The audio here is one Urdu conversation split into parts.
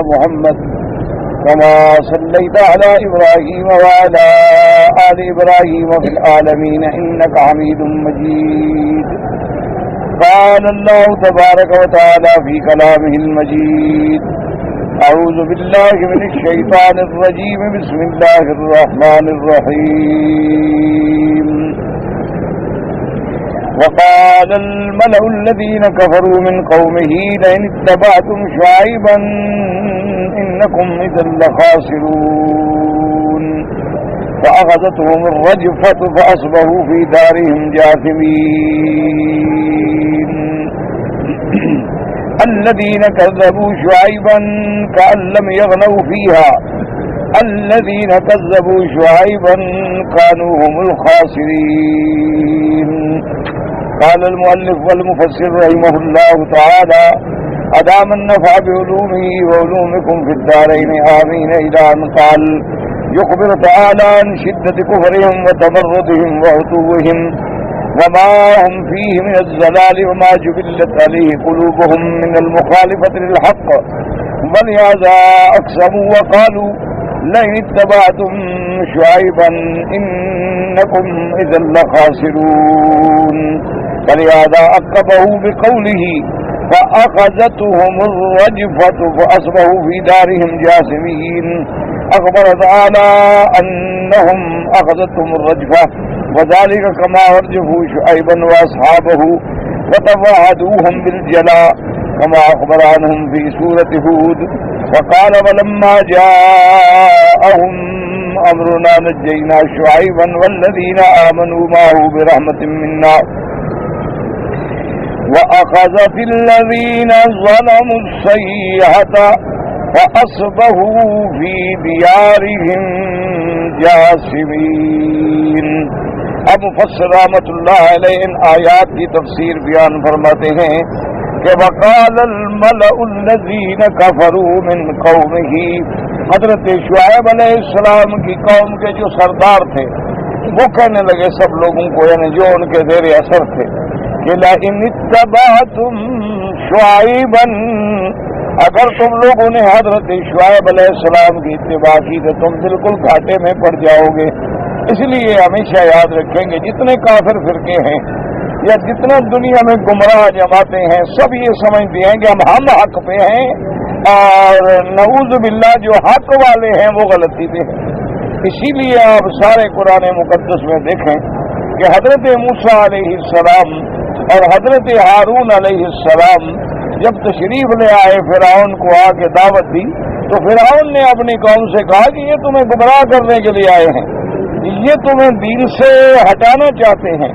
محمد كما صليت على إبراهيم وعلى آل إبراهيم في العالمين إنك حميد مجيد. قال الله تبارك وتعالى في كلامه المجيد: أعوذ بالله من الشيطان الرجيم. بسم الله الرحمن الرحيم. وقال الملأ الذين كفروا من قومه لئن اتبعتم شعيبا إنكم إذا لخاسرون فأخذتهم الرجفة فأصبحوا في دارهم جاثمين. الذين كذبوا شعيبا كأن لم يغنوا فيها الذين كذبوا شعيبا كانوا هم الخاسرين. قال المؤلف والمفسر رحمه الله تعالى: أدام النفع بعلومه وعلومكم في الدارين آمين. إلى أن قال يخبر تعالى عن شدة كفرهم وتمردهم وعتوهم وما هم فيه من الزلال وما جبلت عليه قلوبهم من المخالفة للحق، ولهذا أقسموا وقالوا لئن اتبعتم شعيبا إنكم إذا لخاسرون. فلهذا عقبه بقوله فأخذتهم الرجفة فأصبحوا في دارهم جاثمين. أخبر تعالى أنهم أخذتهم الرجفة وذلك كما رجفوا شعيبا وأصحابه وتوعدوهم بالجلاء كما أخبر عنهم في سورة هود. وقال: ولما جاءهم أمرنا نجينا شعيبا والذين آمنوا معه برحمة منا وأخذت الذين ظلموا الصيحة فأصبحوا في ديارهم جاثمين. اب مفسر رحمۃ اللہ علیہ ان آیات کی تفسیر بیان فرماتے ہیں کہ وقال الملأ الذین کفروا من قومہ، حضرت شعیب علیہ السلام کی قوم کے جو سردار تھے وہ کہنے لگے سب لوگوں کو، یعنی جو ان کے زیر اثر تھے، کہ لئن اتبعتم شعیبا، اگر تم لوگوں نے حضرت شعیب علیہ السلام کی اتباع کی تو تم بالکل گھاٹے میں پڑ جاؤ گے. اس لیے ہمیشہ یاد رکھیں گے جتنے کافر فرقے ہیں یا جتنے دنیا میں گمراہ جماعتیں ہیں سب یہ سمجھتے ہیں کہ ہم حق پہ ہیں اور نعوذ باللہ جو حق والے ہیں وہ غلطی پہ ہیں. اسی لیے آپ سارے قرآن مقدس میں دیکھیں کہ حضرت موسیٰ علیہ السلام اور حضرت ہارون علیہ السلام جب تشریف لے آئے فرعون کو آ کے دعوت دی تو فرعون نے اپنی قوم سے کہا کہ یہ تمہیں گمراہ کرنے کے لیے آئے ہیں، یہ تمہیں دین سے ہٹانا چاہتے ہیں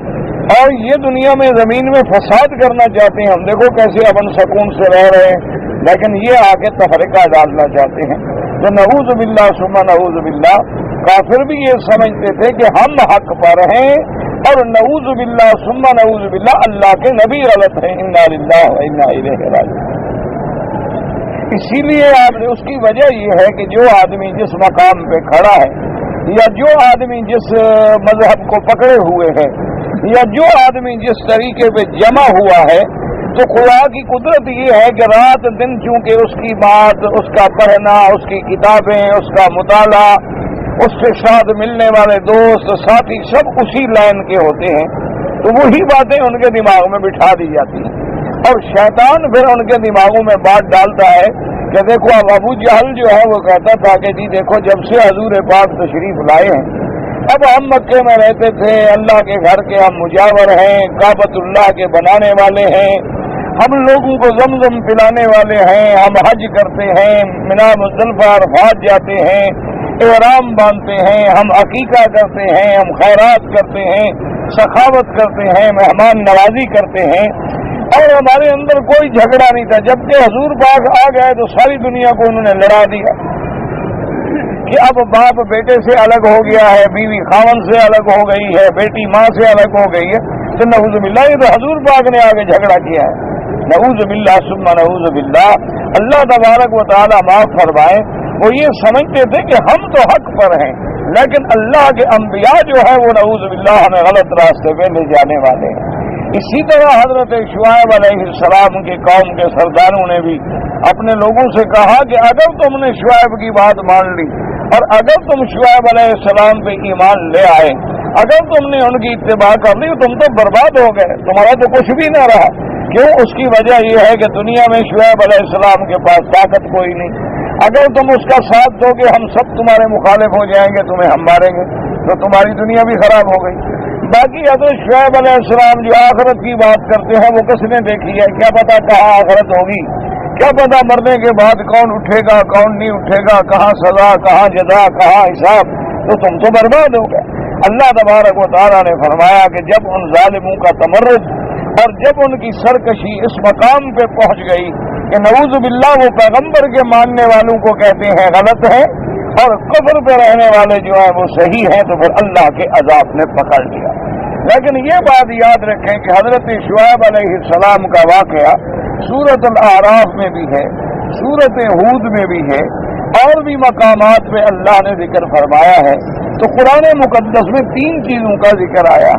اور یہ دنیا میں زمین میں فساد کرنا چاہتے ہیں. ہم دیکھو کیسے امن سکون سے رہ رہے ہیں، لیکن یہ آگے تفرقہ ڈالنا چاہتے ہیں. تو نعوذ باللہ ثم نعوذ باللہ، کافر بھی یہ سمجھتے تھے کہ ہم حق پر ہیں اور نعوذ باللہ ثم نعوذ باللہ اللہ کے نبی غلط ہیں. انا للہ و انا الیہ راجعون. اسی لیے اس کی وجہ یہ ہے کہ جو آدمی جس مقام پہ کھڑا ہے یا جو آدمی جس مذہب کو پکڑے ہوئے ہے یا جو آدمی جس طریقے پہ جمع ہوا ہے، تو خدا کی قدرت یہ ہے کہ رات دن چونکہ اس کی بات، اس کا پڑھنا، اس کی کتابیں، اس کا مطالعہ، اس کے ساتھ ملنے والے دوست ساتھی سب اسی لائن کے ہوتے ہیں، تو وہی باتیں ان کے دماغ میں بٹھا دی جاتی ہیں. اور شیطان پھر ان کے دماغوں میں بات ڈالتا ہے کہ دیکھو اب ابو جہل جو ہے وہ کہتا تھا کہ جی دیکھو جب سے حضور پاک تشریف لائے ہیں، اب ہم مکے میں رہتے تھے، اللہ کے گھر کے ہم مجاور ہیں، کعبۃ اللہ کے بنانے والے ہیں، ہم لوگوں کو زمزم پلانے والے ہیں، ہم حج کرتے ہیں، منا مزدلفہ عرفات جاتے ہیں، احرام باندھتے ہیں، ہم عقیقہ کرتے ہیں، ہم خیرات کرتے ہیں، سخاوت کرتے ہیں، مہمان نوازی کرتے ہیں، اور ہمارے اندر کوئی جھگڑا نہیں تھا. جبکہ حضور پاک آ گئے تو ساری دنیا کو انہوں نے لڑا دیا کہ اب باپ بیٹے سے الگ ہو گیا ہے، بیوی خاون سے الگ ہو گئی ہے، بیٹی ماں سے الگ ہو گئی ہے. تو نعوذ باللہ یہ تو حضور پاک نے آگے جھگڑا کیا ہے. نعوذ باللہ ثم نعوذ باللہ. اللہ تبارک و تعالی معاف فرمائے، وہ یہ سمجھتے تھے کہ ہم تو حق پر ہیں، لیکن اللہ کے انبیاء جو ہے وہ نعوذ باللہ ہمیں غلط راستے پہ لے جانے والے ہیں. اسی طرح حضرت شعیب علیہ السلام کے قوم کے سرداروں نے بھی اپنے لوگوں سے کہا کہ اگر تم نے شعیب کی بات مان لی اور اگر تم شعیب علیہ السلام پہ ایمان لے آئے، اگر تم نے ان کی اتباع کر لی تم تو برباد ہو گئے، تمہارا تو کچھ بھی نہ رہا۔ کیوں؟ اس کی وجہ یہ ہے کہ دنیا میں شعیب علیہ السلام کے پاس طاقت کوئی نہیں، اگر تم اس کا ساتھ دو گے ہم سب تمہارے مخالف ہو جائیں گے، تمہیں ہم ماریں گے، تو تمہاری دنیا بھی خراب ہو گئی۔ باقی حضرت شعیب علیہ السلام جو آخرت کی بات کرتے ہیں وہ کس نے دیکھی ہے؟ کیا پتا کہاں آخرت ہوگی، کیا پتا مرنے کے بعد کون اٹھے گا کون نہیں اٹھے گا، کہاں سزا کہاں جزا کہاں حساب، تو تم تو برباد ہو گئے۔ اللہ تبارک و تعالیٰ نے فرمایا کہ جب ان ظالموں کا تمرد اور جب ان کی سرکشی اس مقام پہ پہنچ گئی کہ نعوذ باللہ وہ پیغمبر کے ماننے والوں کو کہتے ہیں غلط ہے اور کفر پہ رہنے والے جو ہیں وہ صحیح ہیں، تو پھر اللہ کے عذاب نے پکڑ لیا۔ لیکن یہ بات یاد رکھیں کہ حضرت شعیب علیہ السلام کا واقعہ سورۃ الاعراف میں بھی ہے، سورۃ ہود میں بھی ہے، اور بھی مقامات پہ اللہ نے ذکر فرمایا ہے۔ تو قرآن مقدس میں 3 چیزوں کا ذکر آیا۔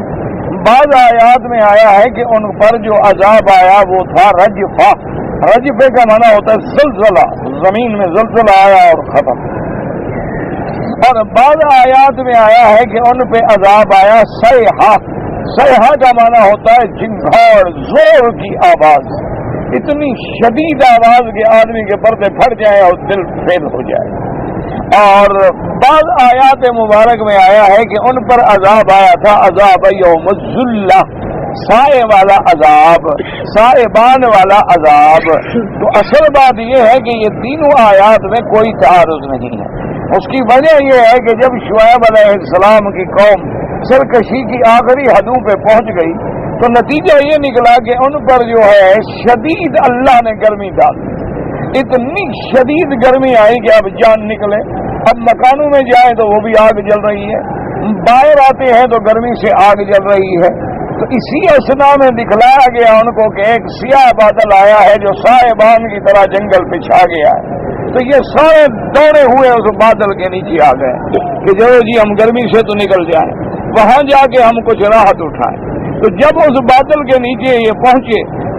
بعض آیات میں آیا ہے کہ ان پر جو عذاب آیا وہ تھا رجفہ، رجفے کا معنی ہوتا ہے زلزلہ، زمین میں زلزلہ آیا اور ختم۔ اور بعض آیات میں آیا ہے کہ ان پہ عذاب آیا صیحہ، صیحہ کا معنی ہوتا ہے جھنگھوڑ، زور کی آواز، اتنی شدید آواز کہ آدمی کے پردے پھٹ جائے اور دل فیل ہو جائے۔ اور بعض آیات مبارک میں آیا ہے کہ ان پر عذاب آیا تھا عذاب یوم الذلہ، سائے والا عذاب، سائبان والا عذاب۔ تو اصل بات یہ ہے کہ یہ تینوں آیات میں کوئی تعارض نہیں ہے۔ اس کی وجہ یہ ہے کہ جب شعیب علیہ السلام کی قوم سرکشی کی آخری حدوں پہ پہنچ گئی تو نتیجہ یہ نکلا کہ ان پر جو ہے شدید اللہ نے گرمی ڈال دی، اتنی شدید گرمی آئی کہ اب جان نکلے۔ اب مکانوں میں جائیں تو وہ بھی آگ جل رہی ہے، باہر آتے ہیں تو گرمی سے آگ جل رہی ہے۔ تو اسی اسنا میں دکھلایا گیا ان کو کہ ایک سیاہ بادل آیا ہے جو سائبان کی طرح جنگل پہ چھا گیا ہے۔ تو یہ سارے دوڑے ہوئے اس بادل کے نیچے آ گئے کہ چلو جی ہم گرمی سے تو نکل جائیں، وہاں جا کے ہم کچھ راحت اٹھائیں۔ تو جب اس بادل کے نیچے یہ پہنچے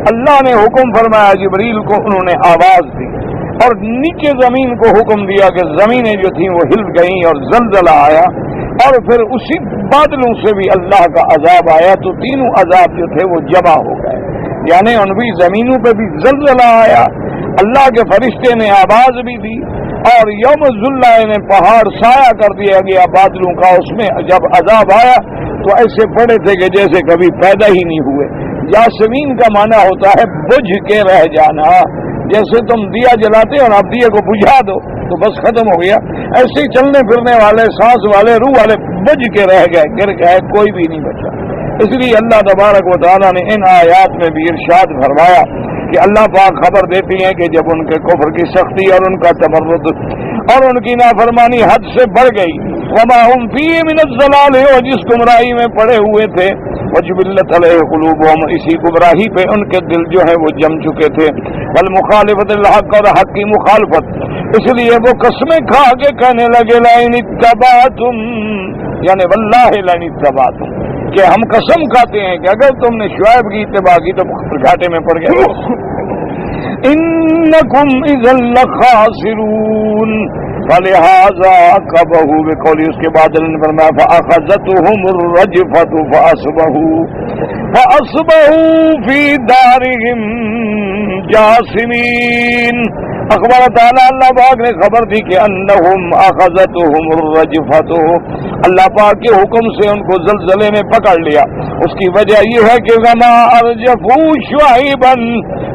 اللہ نے حکم فرمایا جبریل کو، انہوں نے آواز دی اور نیچے زمین کو حکم دیا کہ زمینیں جو تھیں وہ ہل گئیں اور زلزلہ آیا، اور پھر اسی بادلوں سے بھی اللہ کا عذاب آیا۔ تو تینوں عذاب جو تھے وہ جمع ہو گئے، یعنی ان بھی زمینوں پہ بھی زلزلہ آیا، اللہ کے فرشتے نے آواز بھی دی، اور یوم الذلہ نے پہاڑ سایہ کر دیا گیا بادلوں کا۔ اس میں جب عذاب آیا تو ایسے پڑے تھے کہ جیسے کبھی پیدا ہی نہیں ہوئے۔ یاسمین کا معنی ہوتا ہے بجھ کے رہ جانا، جیسے تم دیا جلاتے اور آپ دیے کو بجھا دو تو بس ختم ہو گیا، ایسے ہی چلنے پھرنے والے، سانس والے، روح والے بجھ کے رہ گئے، گر گئے، کوئی بھی نہیں بچا۔ اس لیے اللہ تبارک و تعالیٰ نے ان آیات میں بھی ارشاد فرمایا کہ اللہ پاک خبر دیتی ہیں کہ جب ان کے کفر کی سختی اور ان کا تمرد اور ان کی نافرمانی حد سے بڑھ گئی، وما هم فيه من الضلال، اور جس گمراہی میں پڑے ہوئے تھے، وجبلت علیہ قلوبهم، اسی گمراہی پہ ان کے دل جو ہے وہ جم چکے تھے، والمخالفت الحق، اور حق کی مخالفت، اس لیے وہ قسمیں کھا کے کہنے لگے لئن اتبعتم، یعنی واللہ لئن اتبعتم، کہ ہم قسم کھاتے ہیں کہ اگر تم نے شعیب کی اتباع کی تو گھاٹے میں پڑ گئے، انکم اذا لخاسرون، فلہذا عقبہ بقولی، اس کے بعد اللہ نے فرمایا فاخذتهم الرجفۃ فاصبحوا فی دارہم جاثمین۔ اخبار تعالیٰ اللہ پاک نے خبر دی کہ انہم اخذتهم الرجفۃ، اللہ پاک کے حکم سے ان کو زلزلے نے پکڑ لیا۔ اس کی وجہ یہ ہے کہ وما ارجفوا شعیبا،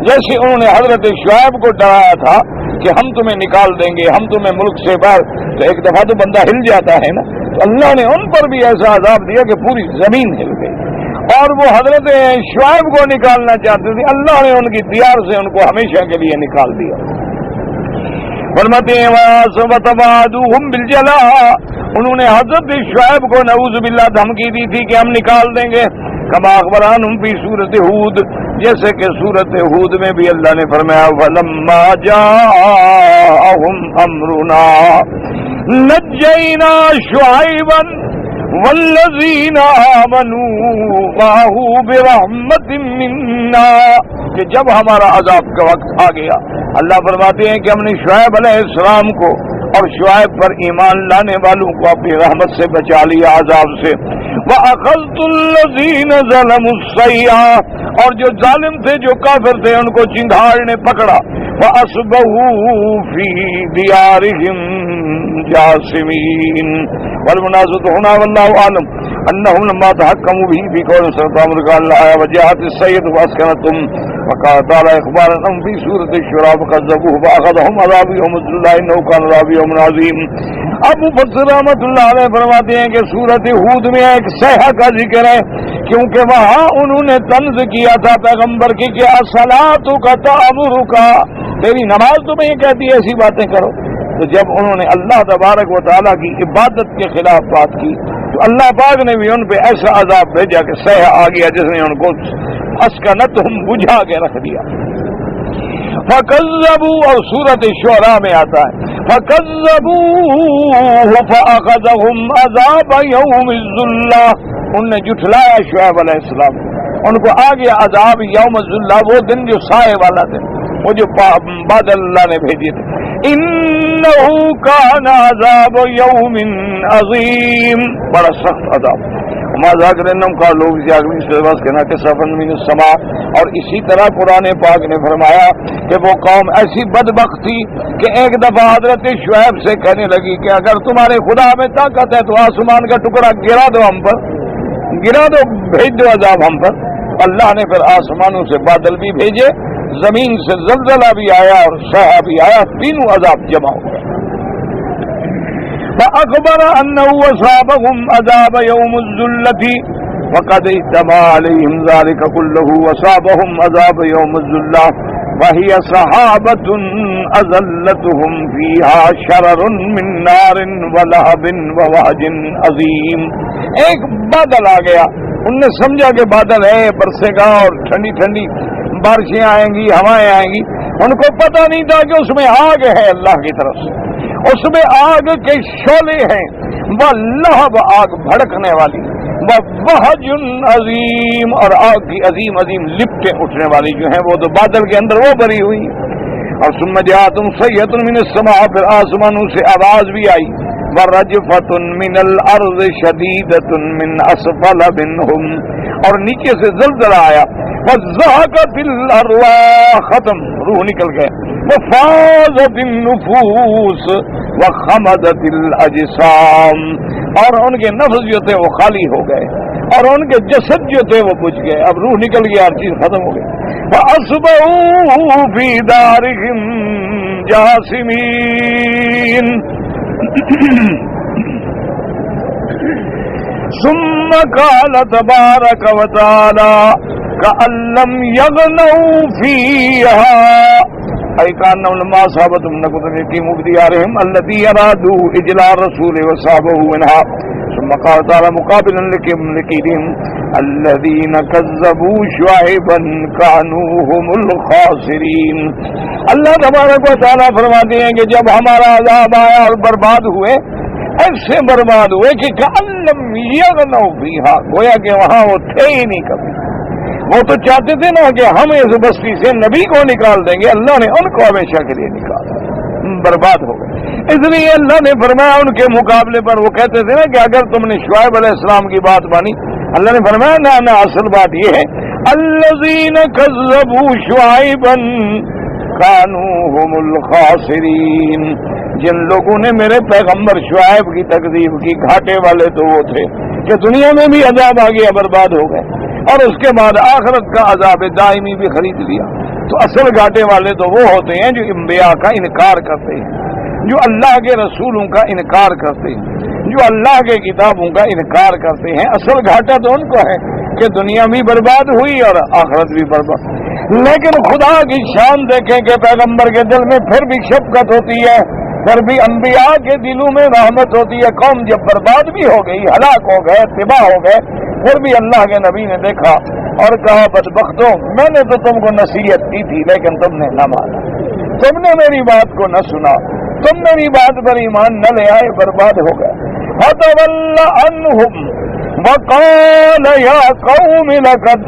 جیسے انہوں نے حضرت شعیب کو ڈرایا تھا کہ ہم تمہیں نکال دیں گے، ہم تمہیں ملک سے باہر، تو ایک دفعہ تو بندہ ہل جاتا ہے نا، تو اللہ نے ان پر بھی ایسا عذاب دیا کہ پوری زمین ہل گئی، اور وہ حضرت شعیب کو نکالنا چاہتے تھے، اللہ نے ان کی دیار سے ان کو ہمیشہ کے لیے نکال دیا۔ فرماتے ہیں وَتَبَعَدُوهُمْ بِالْجَلَاءِ، انہوں نے حضرت شعیب کو نعوذ باللہ دھمکی دی تھی کہ ہم نکال دیں گے، کما اخبرانہم فی سورۃ ہود، جیسے کہ سورۃ ہود میں بھی اللہ نے فرمایا فَلَمَّا جَاءَهُمْ أَمْرُنَا نَجَّيْنَا شُعَيْبًا والذین آمنوا معه برحمت منا، کہ جب ہمارا عذاب کا وقت آ گیا، اللہ فرماتے ہیں کہ ہم نے شعیب علیہ السلام کو اور شعیب پر ایمان لانے والوں کو اپنی رحمت سے بچا لیا عذاب سے۔ وَأَخَذْتُ الَّذِينَ ظَلَمُوا الصَّيْحَةَ، اور جو ظالم تھے، جو کافر تھے، ان کو چنگھاڑ نے پکڑا۔ فَأَصْبَحُوا فِي دِيَارِهِمْ جَاثِمِينَ۔ والمناسبة هنا والله أعلم أنهم لما تحكموا به في قول سلطان قال الله وجاءت السيد وأسكنتهم، وقال تعالى إخبارا أنهم في سورة الشورى فكذبوه فأخذهم عذاب يوم الظلة إنه كان عذاب يوم عظيم۔ اب مفسر رحمۃ اللہ علیہ فرماتے ہیں کہ سورۃ ہود میں ایک صیحہ کا ذکر ہے، کیونکہ وہاں انہوں نے طنز کیا تھا پیغمبر کی کہ الصلاۃ تأمرک، تیری نماز تمہیں یہ کہتی ہے ایسی باتیں کرو۔ تو جب انہوں نے اللہ تبارک و تعالیٰ کی عبادت کے خلاف بات کی تو اللہ پاک نے بھی ان پہ ایسا عذاب بھیجا کہ صیحہ آ گیا جس نے ان کو اسکنتہم بجھا کے رکھ دیا۔ فَكَذَّبُوا، اور سورۃ شعراء میں آتا ہے فَكَذَّبُوهُ فَأَخَذَهُمْ عَذَابَ يَوْمِ الظُّلَّةِ، ان نے جھٹلایا شعیب علیہ السلام، ان کو آ گیا عذاب یوم الظلہ، وہ دن جو سائے والا دن، وہ جو بادل اللہ نے بھیجے تھے۔ انہ کان عذاب یوم عظیم، بڑا سخت عذاب۔ وما ذاکر انہم قالوا بزیاغمی سلواس کہنا کہ صفن من السماء، اور اسی طرح قرآن پاک نے فرمایا کہ وہ قوم ایسی بدبخت تھی کہ ایک دفعہ حضرت شعیب سے کہنے لگی کہ اگر تمہارے خدا میں طاقت ہے تو آسمان کا ٹکڑا گرا دو ہم پر، گرا دو، بھیج دو عذاب ہم پر۔ اللہ نے پھر آسمانوں سے بادل بھی بھیجے، زمین سے زلزلہ بھی آیا اور صیحہ بھی آیا، تینوں عذاب جمع ہو گئے۔ فأخبر أنه أصابهم عذاب يوم الذلة وقد اجتمع عليهم ذلك كله، وأصابهم عذاب يوم الذلة وهي سحابة أظلتهم فيها شرر من نار ولهب ووهج عظيم۔ ایک بادل آ گیا، ان نے سمجھا کہ بادل ہے، برسے گا اور ٹھنڈی ٹھنڈی بارشیں آئیں گی، ہوائیں آئیں گی، ان کو پتہ نہیں تھا کہ اس میں آگ ہے اللہ کی طرف سے، اس میں آگ کے شعلے ہیں، وہ لہب آگ بھڑکنے والی، وہ وہج عظیم، اور آگ کی عظیم عظیم لپٹیں اٹھنے والی جو ہیں وہ تو بادل کے اندر وہ بھری ہوئی۔ اور ثم جاءتهم صیحۃ من السماء، پھر آسمانوں سے آواز بھی آئی، ورجفۃ من الارض شدیدۃ من اسفل منهم، اور نیچے سے زلزلہ آیا، وزهقت الارواح، ختم، روح نکل گئے، وفاضت النفوس وخمدت الاجسام، اور ان کے نفس جو تھے وہ خالی ہو گئے اور ان کے جسد جو تھے وہ بجھ گئے، اب روح نکل گیا، ہر چیز ختم ہو گئی۔ فاصبحوا فی دارہم جاثمین۔ ثم قال تبارک وتعالی کأن لم یغنوا فیہا أي كأنهم لما أصابتهم نكبة في مبديارهم التي أرادوا إجلاء الرسول وصابه منها، ثم قال تعالى مقابلا لكيدهم الذين كذبوا شعيبا كانوا هم الخاسرين۔ اللہ تبارک و تعالیٰ فرماتے ہیں کہ جب ہمارا عذاب آیا اور برباد ہوئے، ایسے برباد ہوئے کہ كأن لم يغنوا فيها، گویا کہ وہاں وہ تھے ہی نہیں کبھی۔ وہ تو چاہتے تھے نا کہ ہم اس بستی سے نبی کو نکال دیں گے، اللہ نے ان کو ہمیشہ کے لیے نکالا، برباد ہو گئے۔ اس لیے اللہ نے فرمایا ان کے مقابلے پر، وہ کہتے تھے نا کہ اگر تم نے شعیب علیہ السلام کی بات مانی، اللہ نے فرمایا نہ اصل بات یہ ہے الذین کذبوا شعیبا کانوا هم الخاسرین، جن لوگوں نے میرے پیغمبر شعیب کی تکذیب کی، گھاٹے والے تو وہ تھے کہ دنیا میں بھی عذاب آ گیا، برباد ہو گئے، اور اس کے بعد آخرت کا عذاب دائمی بھی خرید لیا۔ تو اصل گھاٹے والے تو وہ ہوتے ہیں جو انبیاء کا انکار کرتے ہیں، جو اللہ کے رسولوں کا انکار کرتے ہیں، جو اللہ کے کتابوں کا انکار کرتے ہیں۔ اصل گھاٹا تو ان کو ہے کہ دنیا بھی برباد ہوئی اور آخرت بھی برباد۔ لیکن خدا کی شان دیکھیں کہ پیغمبر کے دل میں پھر بھی شفقت ہوتی ہے، پھر بھی انبیاء کے دلوں میں رحمت ہوتی ہے۔ قوم جب برباد بھی ہو گئی، ہلاک ہو گئے، تباہ ہو گئے، پھر بھی اللہ کے نبی نے دیکھا اور کہا بدبختوں، میں نے تو تم کو نصیحت کی تھی لیکن تم نے نہ مانا، تم نے میری بات کو نہ سنا، تم میری بات پر ایمان نہ لے آئے، برباد ہو گئے۔ فتول عنهم وقال يا قوم لقد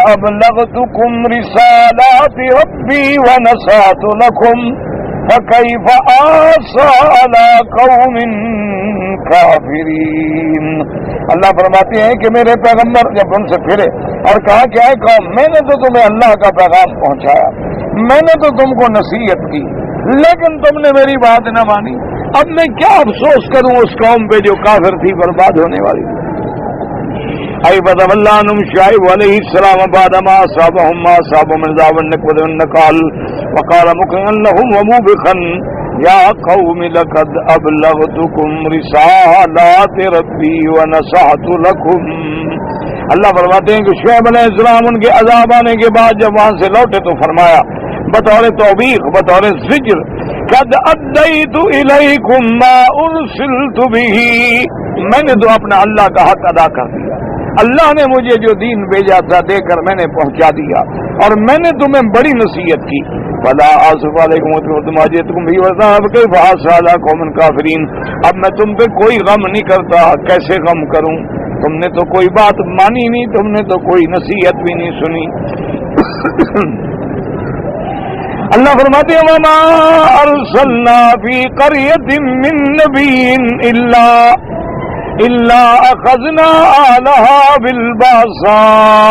أبلغتكم رسالات ربي ونصحت لكم فكيف آسى على قوم کافرین. اللہ فرماتے ہیں کہ میرے پیغمبر جب ان سے پھرے اور کہا کہ اے قوم میں نے تو تمہیں اللہ کا پیغام پہنچایا, میں نے تو تم کو نصیحت کی, لیکن تم نے میری بات نہ مانی. اب میں کیا افسوس کروں اس قوم پہ جو کافر تھی, برباد ہونے والی. ای بدم اللہ عنہم شعیب علیہ السلام بعد ما اصابهم ما اصابهم من عذاب النكبة والنكال وقال مكرا لهم وموبخا یا قوم لقد ابلغتکم رسالات ربی ونصحت لکم. اللہ فرماتے ہیں کہ شعیب علیہ السلام ان کے عذاب آنے کے بعد جب وہاں سے لوٹے تو فرمایا بطور توبیخ, بطور زجر, قد ادیت الیکم ما ارسلت به, میں نے تو اپنا اللہ کا حق ادا کر دیا. اللہ نے مجھے جو دین بھیجا تھا دے کر میں نے پہنچا دیا, اور میں نے تمہیں بڑی نصیحت کی. فلا آصف علیکم وما جئتکم به وذاب کیف آسى علی قوم کافرین. اب میں تم پہ کوئی غم نہیں کرتا, کیسے غم کروں, تم نے تو کوئی بات مانی نہیں, تم نے تو کوئی نصیحت بھی نہیں سنی. اللہ فرماتے ہیں وما ارسلنا فی قریۃ من نبی الا اخذنا آلها بالباساء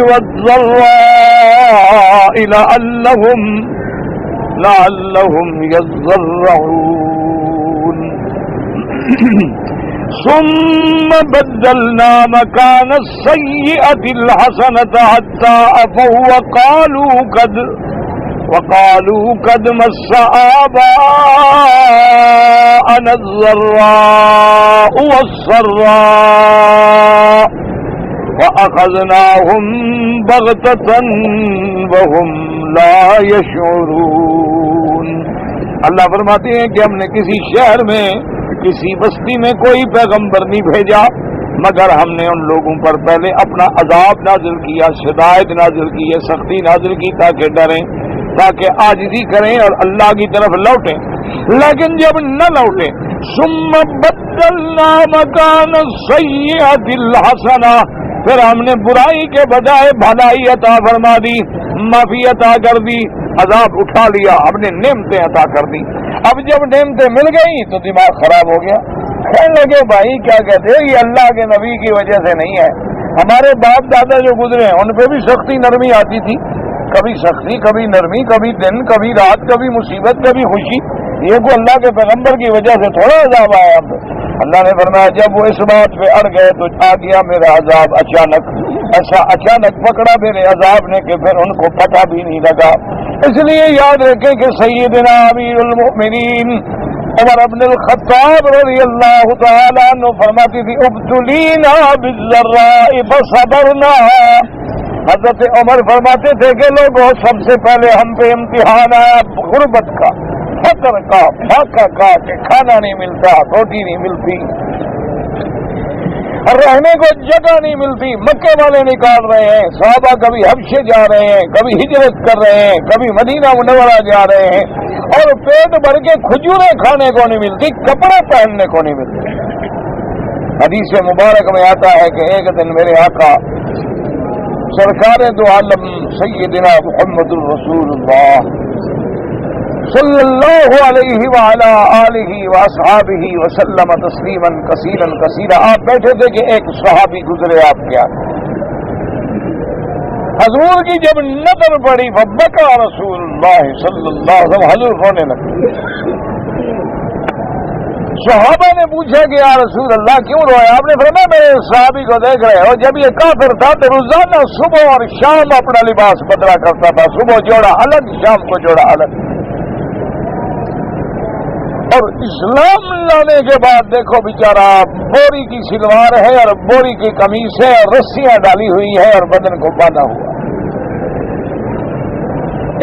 والضراء لعلهم يضرعون ثم بدلنا مكان السيئة الحسنة حتى عفوا وقالوا قد مس آباءنا الضراء والسراء وأخذناهم بغتة وهم لا يشعرون. اللہ فرماتے ہیں کہ ہم نے کسی شہر میں, کسی بستی میں کوئی پیغمبر نہیں بھیجا مگر ہم نے ان لوگوں پر پہلے اپنا عذاب نازل کیا, شدائد نازل کی ہے, سختی نازل کی تاکہ ڈریں, تاکہ عاجزی کریں اور اللہ کی طرف لوٹیں. لیکن جب نہ لوٹیں ثم بدلنا مکان السیئۃ الحسنہ, پھر ہم نے برائی کے بجائے بھلائی عطا فرما دی, معافی عطا کر دی, عذاب اٹھا لیا, ہم نے نعمتیں عطا کر دی. اب جب نعمتیں مل گئی تو دماغ خراب ہو گیا, کہنے لگے بھائی کیا کہتے ہیں, یہ اللہ کے نبی کی وجہ سے نہیں ہے, ہمارے باپ دادا جو گزرے ہیں ان پہ بھی سختی نرمی آتی تھی, کبھی سختی, کبھی نرمی, کبھی دن, کبھی رات, کبھی مصیبت, کبھی خوشی. یہ کو اللہ کے پیغمبر کی وجہ سے تھوڑا عذاب آیا. اب اللہ نے فرمایا جب وہ اس بات پہ اڑ گئے تو آ گیا میرا عذاب اچانک, ایسا اچانک پکڑا میرے عذاب نے کہ پھر ان کو پتہ بھی نہیں لگا. اس لیے یاد رکھیں کہ سیدنا امیر المؤمنین عمر بن الخطاب رضی اللہ تعالیٰ عنہ فرماتی تھی ابتلینا بالضراء فصبرنا. حضرت عمر فرماتے تھے کہ لوگوں سب سے پہلے ہم پہ امتحان آیا غربت کا, فقر کا, فاقہ کا, کہ کھانا نہیں ملتا, روٹی نہیں ملتی, رہنے کو جگہ نہیں ملتی. مکے والے نکال رہے ہیں, صحابہ کبھی حبشے جا رہے ہیں, کبھی ہجرت کر رہے ہیں, کبھی مدینہ منورہ جا رہے ہیں, اور پیٹ بھر کے کھجوریں کھانے کو نہیں ملتی, کپڑے پہننے کو نہیں ملتے. حدیث مبارک میں آتا ہے کہ ایک دن میرے آقا سرکار دو عالم سیدنا محمد الرسول اللہ صلی اللہ علیہ وعلا آلہ واصحابہ وسلم تسلیما کثیرا کثیرا, آپ بیٹھے تھے کہ ایک صحابی گزرے آپ کے آگے. حضور کی جب نظر پڑی فبکا رسول اللہ صلی اللہ علیہ وسلم, حضور رونے لگے. صحابہ نے پوچھا کہ یا رسول اللہ کیوں روئے؟ آپ نے فرمایا میرے صحابی کو دیکھ رہے ہو, جب یہ کافر تھا تو روزانہ صبح اور شام اپنا لباس بدلا کرتا تھا, صبح جوڑا الگ, شام کو جوڑا الگ. اور اسلام لانے کے بعد دیکھو بیچارہ بوری کی سلوار ہے اور بوری کی قمیص ہے اور رسیاں ڈالی ہوئی ہے اور بدن کو باندھا ہوا.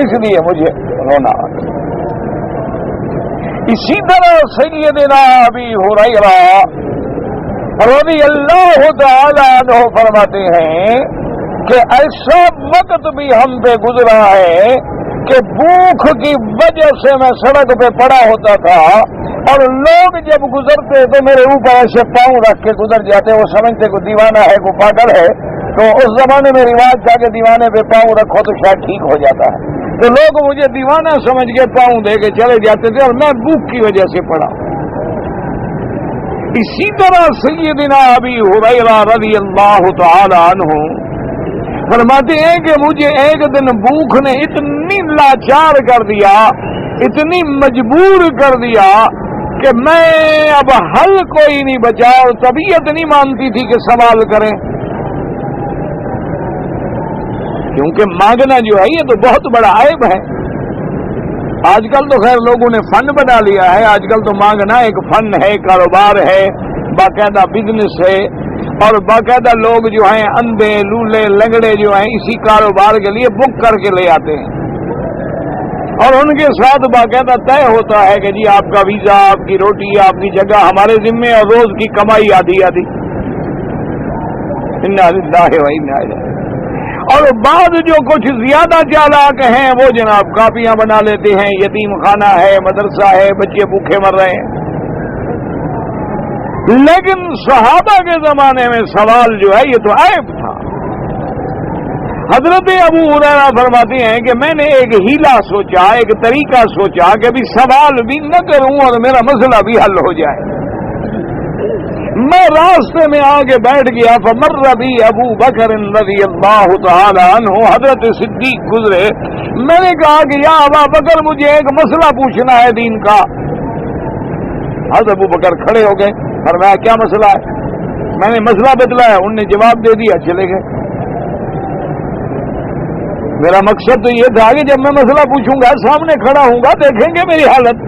اس لیے مجھے رونا آتا. اسی طرح سیدنا ابی ہریرہ رضی اللہ تعالی عنہ فرماتے ہیں کہ ایسا وقت بھی ہم پہ گزرا ہے کہ بھوک کی وجہ سے میں سڑک پہ پڑا ہوتا تھا اور لوگ جب گزرتے تو میرے اوپر ایسے پاؤں رکھ کے گزر جاتے، وہ سمجھتے کوئی دیوانہ ہے، کوئی پاگل ہے، تو اس زمانے میں رواج تھا کہ دیوانے پہ پاؤں رکھو تو شاید ٹھیک ہو جاتا ہے، تو لوگ مجھے دیوانہ سمجھ کے پاؤں دے کے چلے جاتے تھے اور میں بھوک کی وجہ سے پڑا۔ اسی طرح سیدنا ابی ہریرہ رضی اللہ تعالی عنہ فرماتے ہیں کہ مجھے ایک دن بھوک نے اتنی لاچار کر دیا، اتنی مجبور کر دیا کہ میں اب حل کوئی نہیں بچا، اور طبیعت نہیں مانتی تھی کہ سوال کریں، کیونکہ مانگنا جو ہے یہ تو بہت بڑا عیب ہے۔ آج کل تو خیر لوگوں نے فن بنا لیا ہے، آج کل تو مانگنا ایک فن ہے، کاروبار ہے، باقاعدہ بزنس ہے، اور باقاعدہ لوگ جو ہیں اندھے لولے لنگڑے جو ہیں اسی کاروبار کے لیے بک کر کے لے آتے ہیں، اور ان کے ساتھ باقاعدہ طے ہوتا ہے کہ جی آپ کا ویزا، آپ کی روٹی، آپ کی جگہ ہمارے ذمے، اور روز کی کمائی آدھی آدھی۔ انا للہ و انا الیہ۔ اور بعض جو کچھ زیادہ چالاک ہیں وہ جناب کاپیاں بنا لیتے ہیں، یتیم خانہ ہے، مدرسہ ہے، بچے بھوکے مر رہے ہیں۔ لیکن صحابہ کے زمانے میں سوال جو ہے یہ تو عیب تھا۔ حضرت ابو ہریرہ فرماتے ہیں کہ میں نے ایک ہیلا سوچا، ایک طریقہ سوچا کہ بھی سوال بھی نہ کروں اور میرا مسئلہ بھی حل ہو جائے۔ میں راستے میں آگے بیٹھ گیا، فمر بی ابو بکر رضی اللہ تعالی عنہ، حضرت صدیق گزرے، میں نے کہا کہ یا ابا بکر مجھے ایک مسئلہ پوچھنا ہے دین کا۔ حضرت ابو بکر کھڑے ہو گئے، فرمایا کیا مسئلہ ہے؟ میں نے مسئلہ بتلایا، انہوں نے جواب دے دیا، چلے گئے۔ میرا مقصد تو یہ تھا کہ جب میں مسئلہ پوچھوں گا سامنے کھڑا ہوں گا، دیکھیں گے میری حالت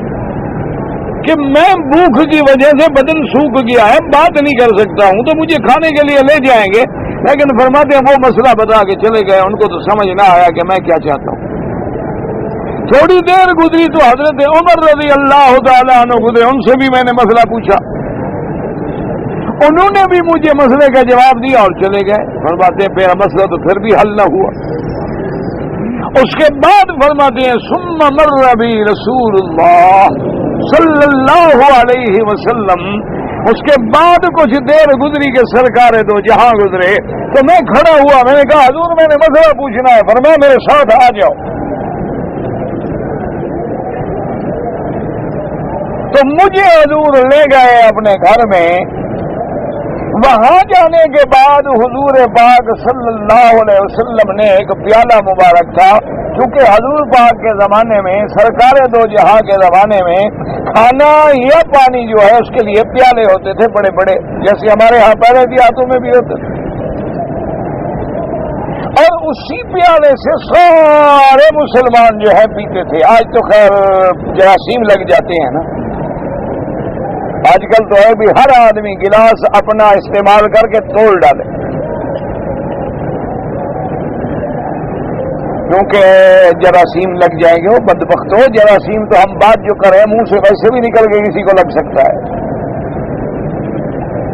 کہ میں بھوک کی وجہ سے بدن سوکھ گیا ہے، بات نہیں کر سکتا ہوں، تو مجھے کھانے کے لیے لے جائیں گے، لیکن فرماتے ہیں وہ مسئلہ بتا کے چلے گئے، ان کو تو سمجھ نہ آیا کہ میں کیا چاہتا ہوں۔ تھوڑی دیر گزری تو حضرت عمر رضی اللہ تعالیٰ عنہ گزرے، ان سے بھی میں نے مسئلہ پوچھا، انہوں نے بھی مجھے مسئلے کا جواب دیا اور چلے گئے۔ فرماتے ہیں میرا مسئلہ تو پھر بھی حل نہ ہوا۔ اس کے بعد فرماتے ہیں ثم مر بی رسول اللہ صلی اللہ علیہ وسلم، اس کے بعد کچھ دیر گزری کہ سرکار دو جہاں گزرے، تو میں کھڑا ہوا، میں نے کہا حضور میں نے مسئلہ پوچھنا ہے، فرمایا میرے ساتھ آ جاؤ۔ تو مجھے حضور لے گئے اپنے گھر میں۔ وہاں جانے کے بعد حضور پاک صلی اللہ علیہ وسلم نے ایک پیالہ مبارک تھا، کیونکہ حضور پاک کے زمانے میں، سرکار دو جہاں کے زمانے میں کھانا یا پانی جو ہے اس کے لیے پیالے ہوتے تھے بڑے بڑے، جیسے ہمارے ہاں پہلے دیہاتوں میں بھی ہوتے تھے، اور اسی پیالے سے سارے مسلمان جو ہے پیتے تھے۔ آج تو خیر جراثیم لگ جاتے ہیں نا، آج کل تو ہے بھی ہر آدمی گلاس اپنا استعمال کر کے توڑ ڈالے، کیونکہ جراثیم لگ جائیں گے۔ وہ بدبختوں، جراثیم تو ہم بات جو کریں منہ سے ویسے بھی نکل کے کسی کو لگ سکتا ہے۔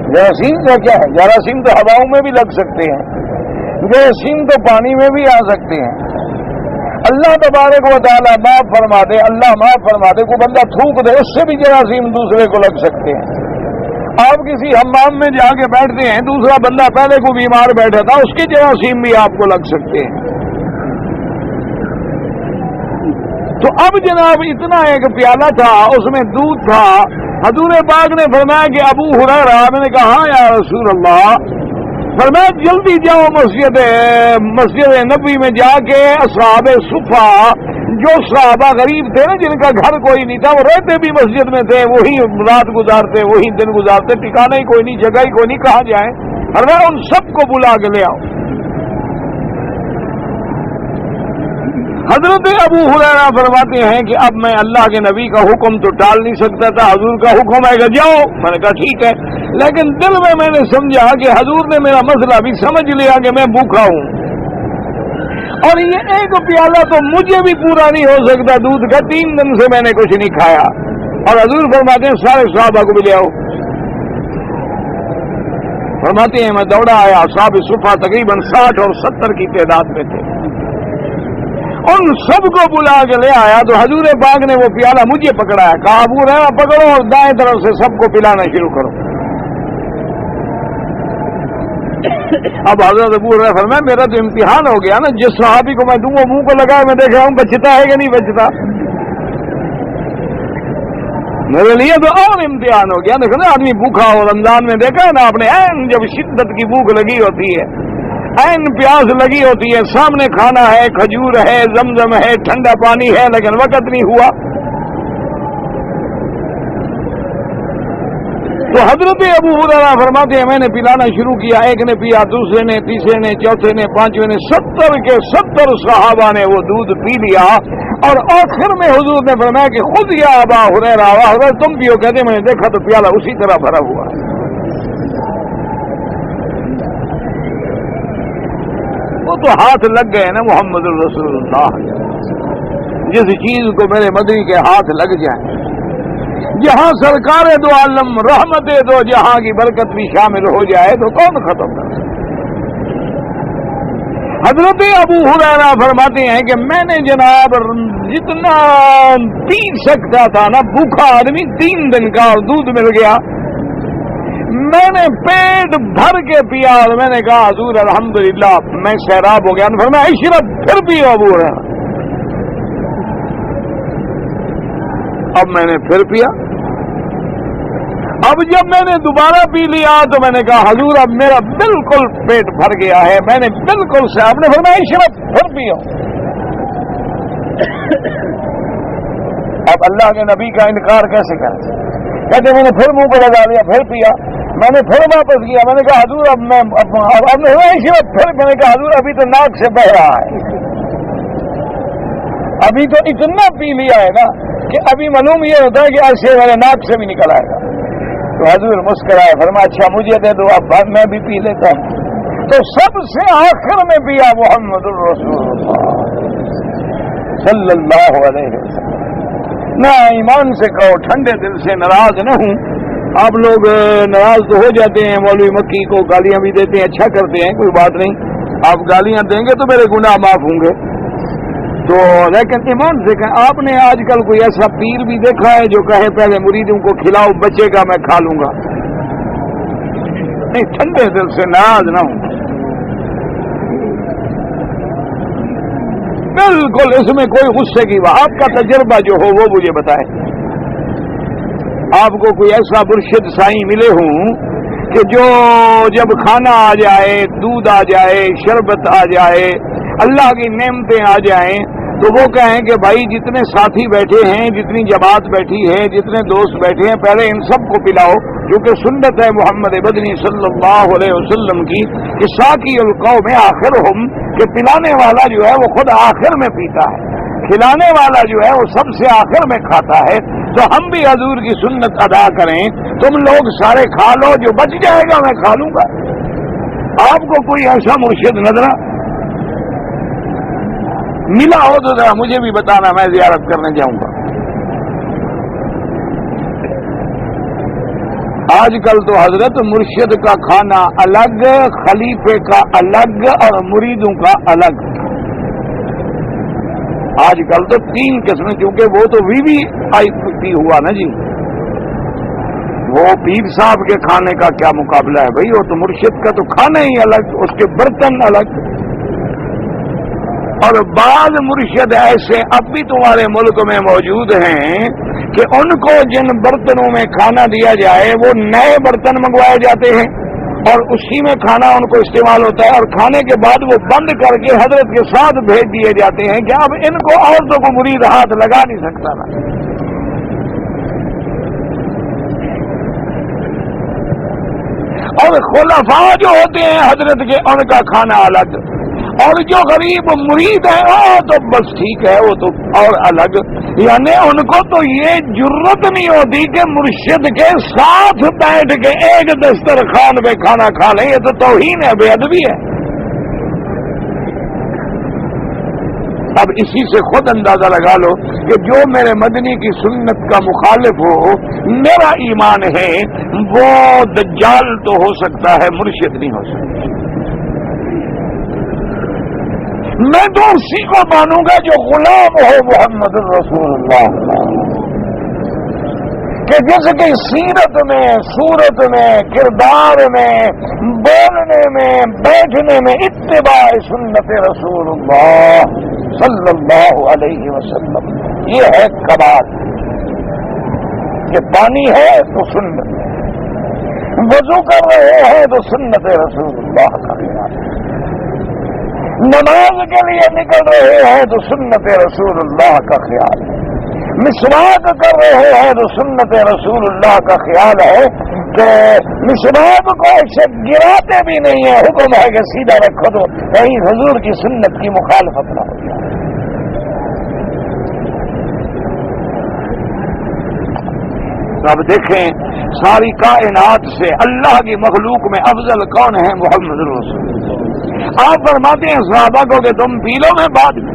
جراثیم کا کیا ہے؟ جراثیم تو ہواؤں میں بھی لگ سکتے ہیں، جراثیم تو پانی میں بھی آ سکتے ہیں۔ اللہ تبارک و تعالیٰ معاف فرما دے، اللہ معاف فرما دے، کوئی بندہ تھوک دے اس سے بھی جراثیم دوسرے کو لگ سکتے ہیں۔ آپ کسی حمام میں جا کے بیٹھتے ہیں، دوسرا بندہ پہلے کو بیمار بیٹھا تھا، اس کے جراثیم بھی آپ کو لگ سکتے ہیں۔ تو اب جناب اتنا ایک پیالہ تھا، اس میں دودھ تھا، حضور پاک نے فرمایا کہ ابو ہریرہ، میں نے کہا ہاں یا رسول اللہ، فرمایا جلدی جاؤ مسجد نبوی میں جا کے اصحاب صفا، جو صحابہ غریب تھے نا، جن کا گھر کوئی نہیں تھا، وہ رہتے بھی مسجد میں تھے، وہی رات گزارتے، وہی دن گزارتے، ٹھکانا ہی کوئی نہیں، جگہ ہی کوئی نہیں، کہاں جائیں؟ فرمایا ان سب کو بلا کے لے آؤ۔ حضرت ابو ہریرہ فرماتے ہیں کہ اب میں اللہ کے نبی کا حکم تو ٹال نہیں سکتا تھا، حضور کا حکم ہے کہ جاؤ، میں نے کہا ٹھیک ہے، لیکن دل میں نے سمجھا کہ حضور نے میرا مسئلہ بھی سمجھ لیا کہ میں بھوکا ہوں، اور یہ ایک پیالہ تو مجھے بھی پورا نہیں ہو سکتا دودھ کا، 3 دن سے میں نے کچھ نہیں کھایا، اور حضور فرماتے ہیں سارے صحابہ کو بھی لے آؤ۔ فرماتے ہیں میں دوڑا آیا، اصحاب صفا تقریباً 60 اور 70 کی تعداد میں تھے، ان سب کو بلا کے لے آیا تو حضور پاک نے وہ پیالہ مجھے پکڑا ہے، کہا ابو ہریرہ پکڑو اور دائیں طرف سے سب کو پلانا شروع کرو۔ اب حضرت ابو ہریرہ فرمایا میرا تو امتحان ہو گیا نا، جس صحابی کو میں دوں وہ منہ کو لگا میں دیکھ رہا ہوں بچتا ہے کہ نہیں بچتا، میرے لیے تو اور امتحان ہو گیا۔ دیکھو نا آدمی بھوکا ہو، رمضان میں دیکھا ہے نا آپ نے، جب شدت کی بھوک لگی ہوتی ہے، پیاس لگی ہوتی ہے، سامنے کھانا ہے، کھجور ہے، زمزم ہے، ٹھنڈا پانی ہے، لیکن وقت نہیں ہوا۔ تو حضرت ابو ہریرہ فرماتے ہیں میں نے پلانا شروع کیا، ایک نے پیا، دوسرے نے، تیسرے نے، چوتھے نے، پانچویں نے، 70 کے 70 صحابہ نے وہ دودھ پی لیا، اور آخر میں حضور نے فرمایا کہ خود یا ابا ہریرہ، حضرت تم پیو، کہتے میں نے دیکھا تو پیالہ اسی طرح بھرا ہوا ہے۔ وہ تو ہاتھ لگ گئے نا محمد الرسول اللہ، جس چیز کو میرے مدنی کے ہاتھ لگ جائیں، جہاں سرکار دو عالم رحمت دو جہاں کی برکت بھی شامل ہو جائے تو کون ختم کر سکتا۔ حضرت ابو ہریرہ فرماتے ہیں کہ میں نے جناب جتنا پی سکتا تھا نا، بھوکا آدمی 3 دن کا، اور دودھ مل گیا، میں نے پیٹ بھر کے پیا، اور میں نے کہا حضور الحمدللہ میں سیراب ہو گیا۔ فرمایا اشرب، پھر پیو ابو ہریرہ۔ اب میں نے پھر پیا، اب جب میں نے دوبارہ پی لیا تو میں نے کہا حضور اب میرا بالکل پیٹ بھر گیا ہے، میں نے بالکل سے، آپ نے فرمایا اشرب، پھر پیو۔ اب اللہ کے نبی کا انکار کیسے کریں؟ کہتے میں نے پھر منہ کو لگا دیا، پھر پیا، میں نے پھر واپس کیا، میں نے کہا حضور اب میں اشرب، پھر میں نے کہا حضور ابھی تو ناک سے بہ رہا ہے، ابھی تو اتنا پی لیا ہے نا کہ ابھی معلوم یہ ہوتا ہے کہ ایسے میرے ناک سے بھی نکل آئے گا۔ تو حضور مسکرائے، فرمایا اچھا مجھے دے دو، اب میں بھی پی لیتا ہوں۔ تو سب سے آخر میں پیا محمد الرسول اللہ صلی اللہ علیہ وسلم۔ میں ایمان سے کہو، ٹھنڈے دل سے ناراض نہ ہوں، آپ لوگ ناراض تو ہو جاتے ہیں، مولوی مکی کو گالیاں بھی دیتے ہیں، اچھا کرتے ہیں، کوئی بات نہیں، آپ گالیاں دیں گے تو میرے گناہ معاف ہوں گے، تو لیکن ایمان سے کہ آپ نے آج کل کوئی ایسا پیر بھی دیکھا ہے جو کہے پہلے مریدوں کو کھلاؤ، بچے گا میں کھا لوں گا؟ نہیں، ٹھنڈے دل سے ناراض نہ ہوں، بالکل اس میں کوئی غصے کی بات، آپ کا تجربہ جو ہو وہ مجھے بتائے، آپ کو کوئی ایسا مرشد سائیں ملے ہوں کہ جو جب کھانا آ جائے، دودھ آ جائے، شربت آ جائے، اللہ کی نعمتیں آ جائیں تو وہ کہیں کہ بھائی جتنے ساتھی بیٹھے ہیں، جتنی جماعت بیٹھی ہے، جتنے دوست بیٹھے ہیں، پہلے ان سب کو پلاؤ، کیونکہ سنت ہے محمد مدنی صلی اللہ علیہ وسلم کی کہ ساقی القوم آخرہم، کہ پلانے والا جو ہے وہ خود آخر میں پیتا ہے، کھلانے والا جو ہے وہ سب سے آخر میں کھاتا ہے۔ تو ہم بھی حضور کی سنت ادا کریں، تم لوگ سارے کھا لو، جو بچ جائے گا میں کھا لوں گا۔ آپ کو کوئی ایسا مرشد نظر ملا ہو تو ذرا مجھے بھی بتانا، میں زیارت کرنے جاؤں گا۔ آج کل تو حضرت مرشد کا کھانا الگ، خلیفے کا الگ، اور مریدوں کا الگ۔ آج کل تو 3 قسمیں، کیونکہ وہ تو وی آئی پی ہوا نا جی، وہ پیر صاحب کے کھانے کا کیا مقابلہ ہے بھائی، وہ تو مرشد کا تو کھانا ہی الگ، اس کے برتن الگ۔ اور بعض مرشد ایسے اب بھی تمہارے ملک میں موجود ہیں کہ ان کو جن برتنوں میں کھانا دیا جائے وہ نئے برتن منگوائے جاتے ہیں، اور اسی میں کھانا ان کو استعمال ہوتا ہے، اور کھانے کے بعد وہ بند کر کے حضرت کے ساتھ بھیج دیے جاتے ہیں کہ اب ان کو عورتوں کو مرید ہاتھ لگا نہیں سکتا نا۔ اور خلفاء جو ہوتے ہیں حضرت کے، ان کا کھانا الگ، اور جو غریب مرید ہے وہ تو بس ٹھیک ہے، وہ تو اور الگ، یعنی ان کو تو یہ جرت نہیں ہوتی کہ مرشد کے ساتھ بیٹھ کے ایک دسترخوان پہ کھانا کھا لیں، یہ تو توہین ہے، بے ادبی ہے۔ اب اسی سے خود اندازہ لگا لو کہ جو میرے مدنی کی سنت کا مخالف ہو، میرا ایمان ہے وہ دجال تو ہو سکتا ہے، مرشد نہیں ہو سکتا۔ میں تو اسی کو مانوں گا جو غلام ہو محمد رسول اللہ، کہ جس کی سیرت میں، صورت میں، کردار میں، بولنے میں، بیٹھنے میں اتباع سنت رسول اللہ صلی اللہ علیہ وسلم، یہ ہے کمال کہ پانی ہے تو سنت، وضو کر رہے ہیں تو سنت رسول اللہ کا خیال، نماز کے لیے نکل رہے ہیں تو سنت رسول اللہ کا خیال ہے، مسواک کر رہے ہیں تو سنت رسول اللہ کا خیال ہے کہ مسواک کو ایسے گراتے بھی نہیں ہے، حکم ہے کہ سیدھا رکھو تو کہیں حضور کی سنت کی مخالفت نہ ہو جائے۔ اب دیکھیں ساری کائنات سے اللہ کی مخلوق میں افضل کون ہے؟ محمد رسول اللہ۔ آپ فرماتے ہیں صحابہ کو کہ تم پی لو میں بعد میں،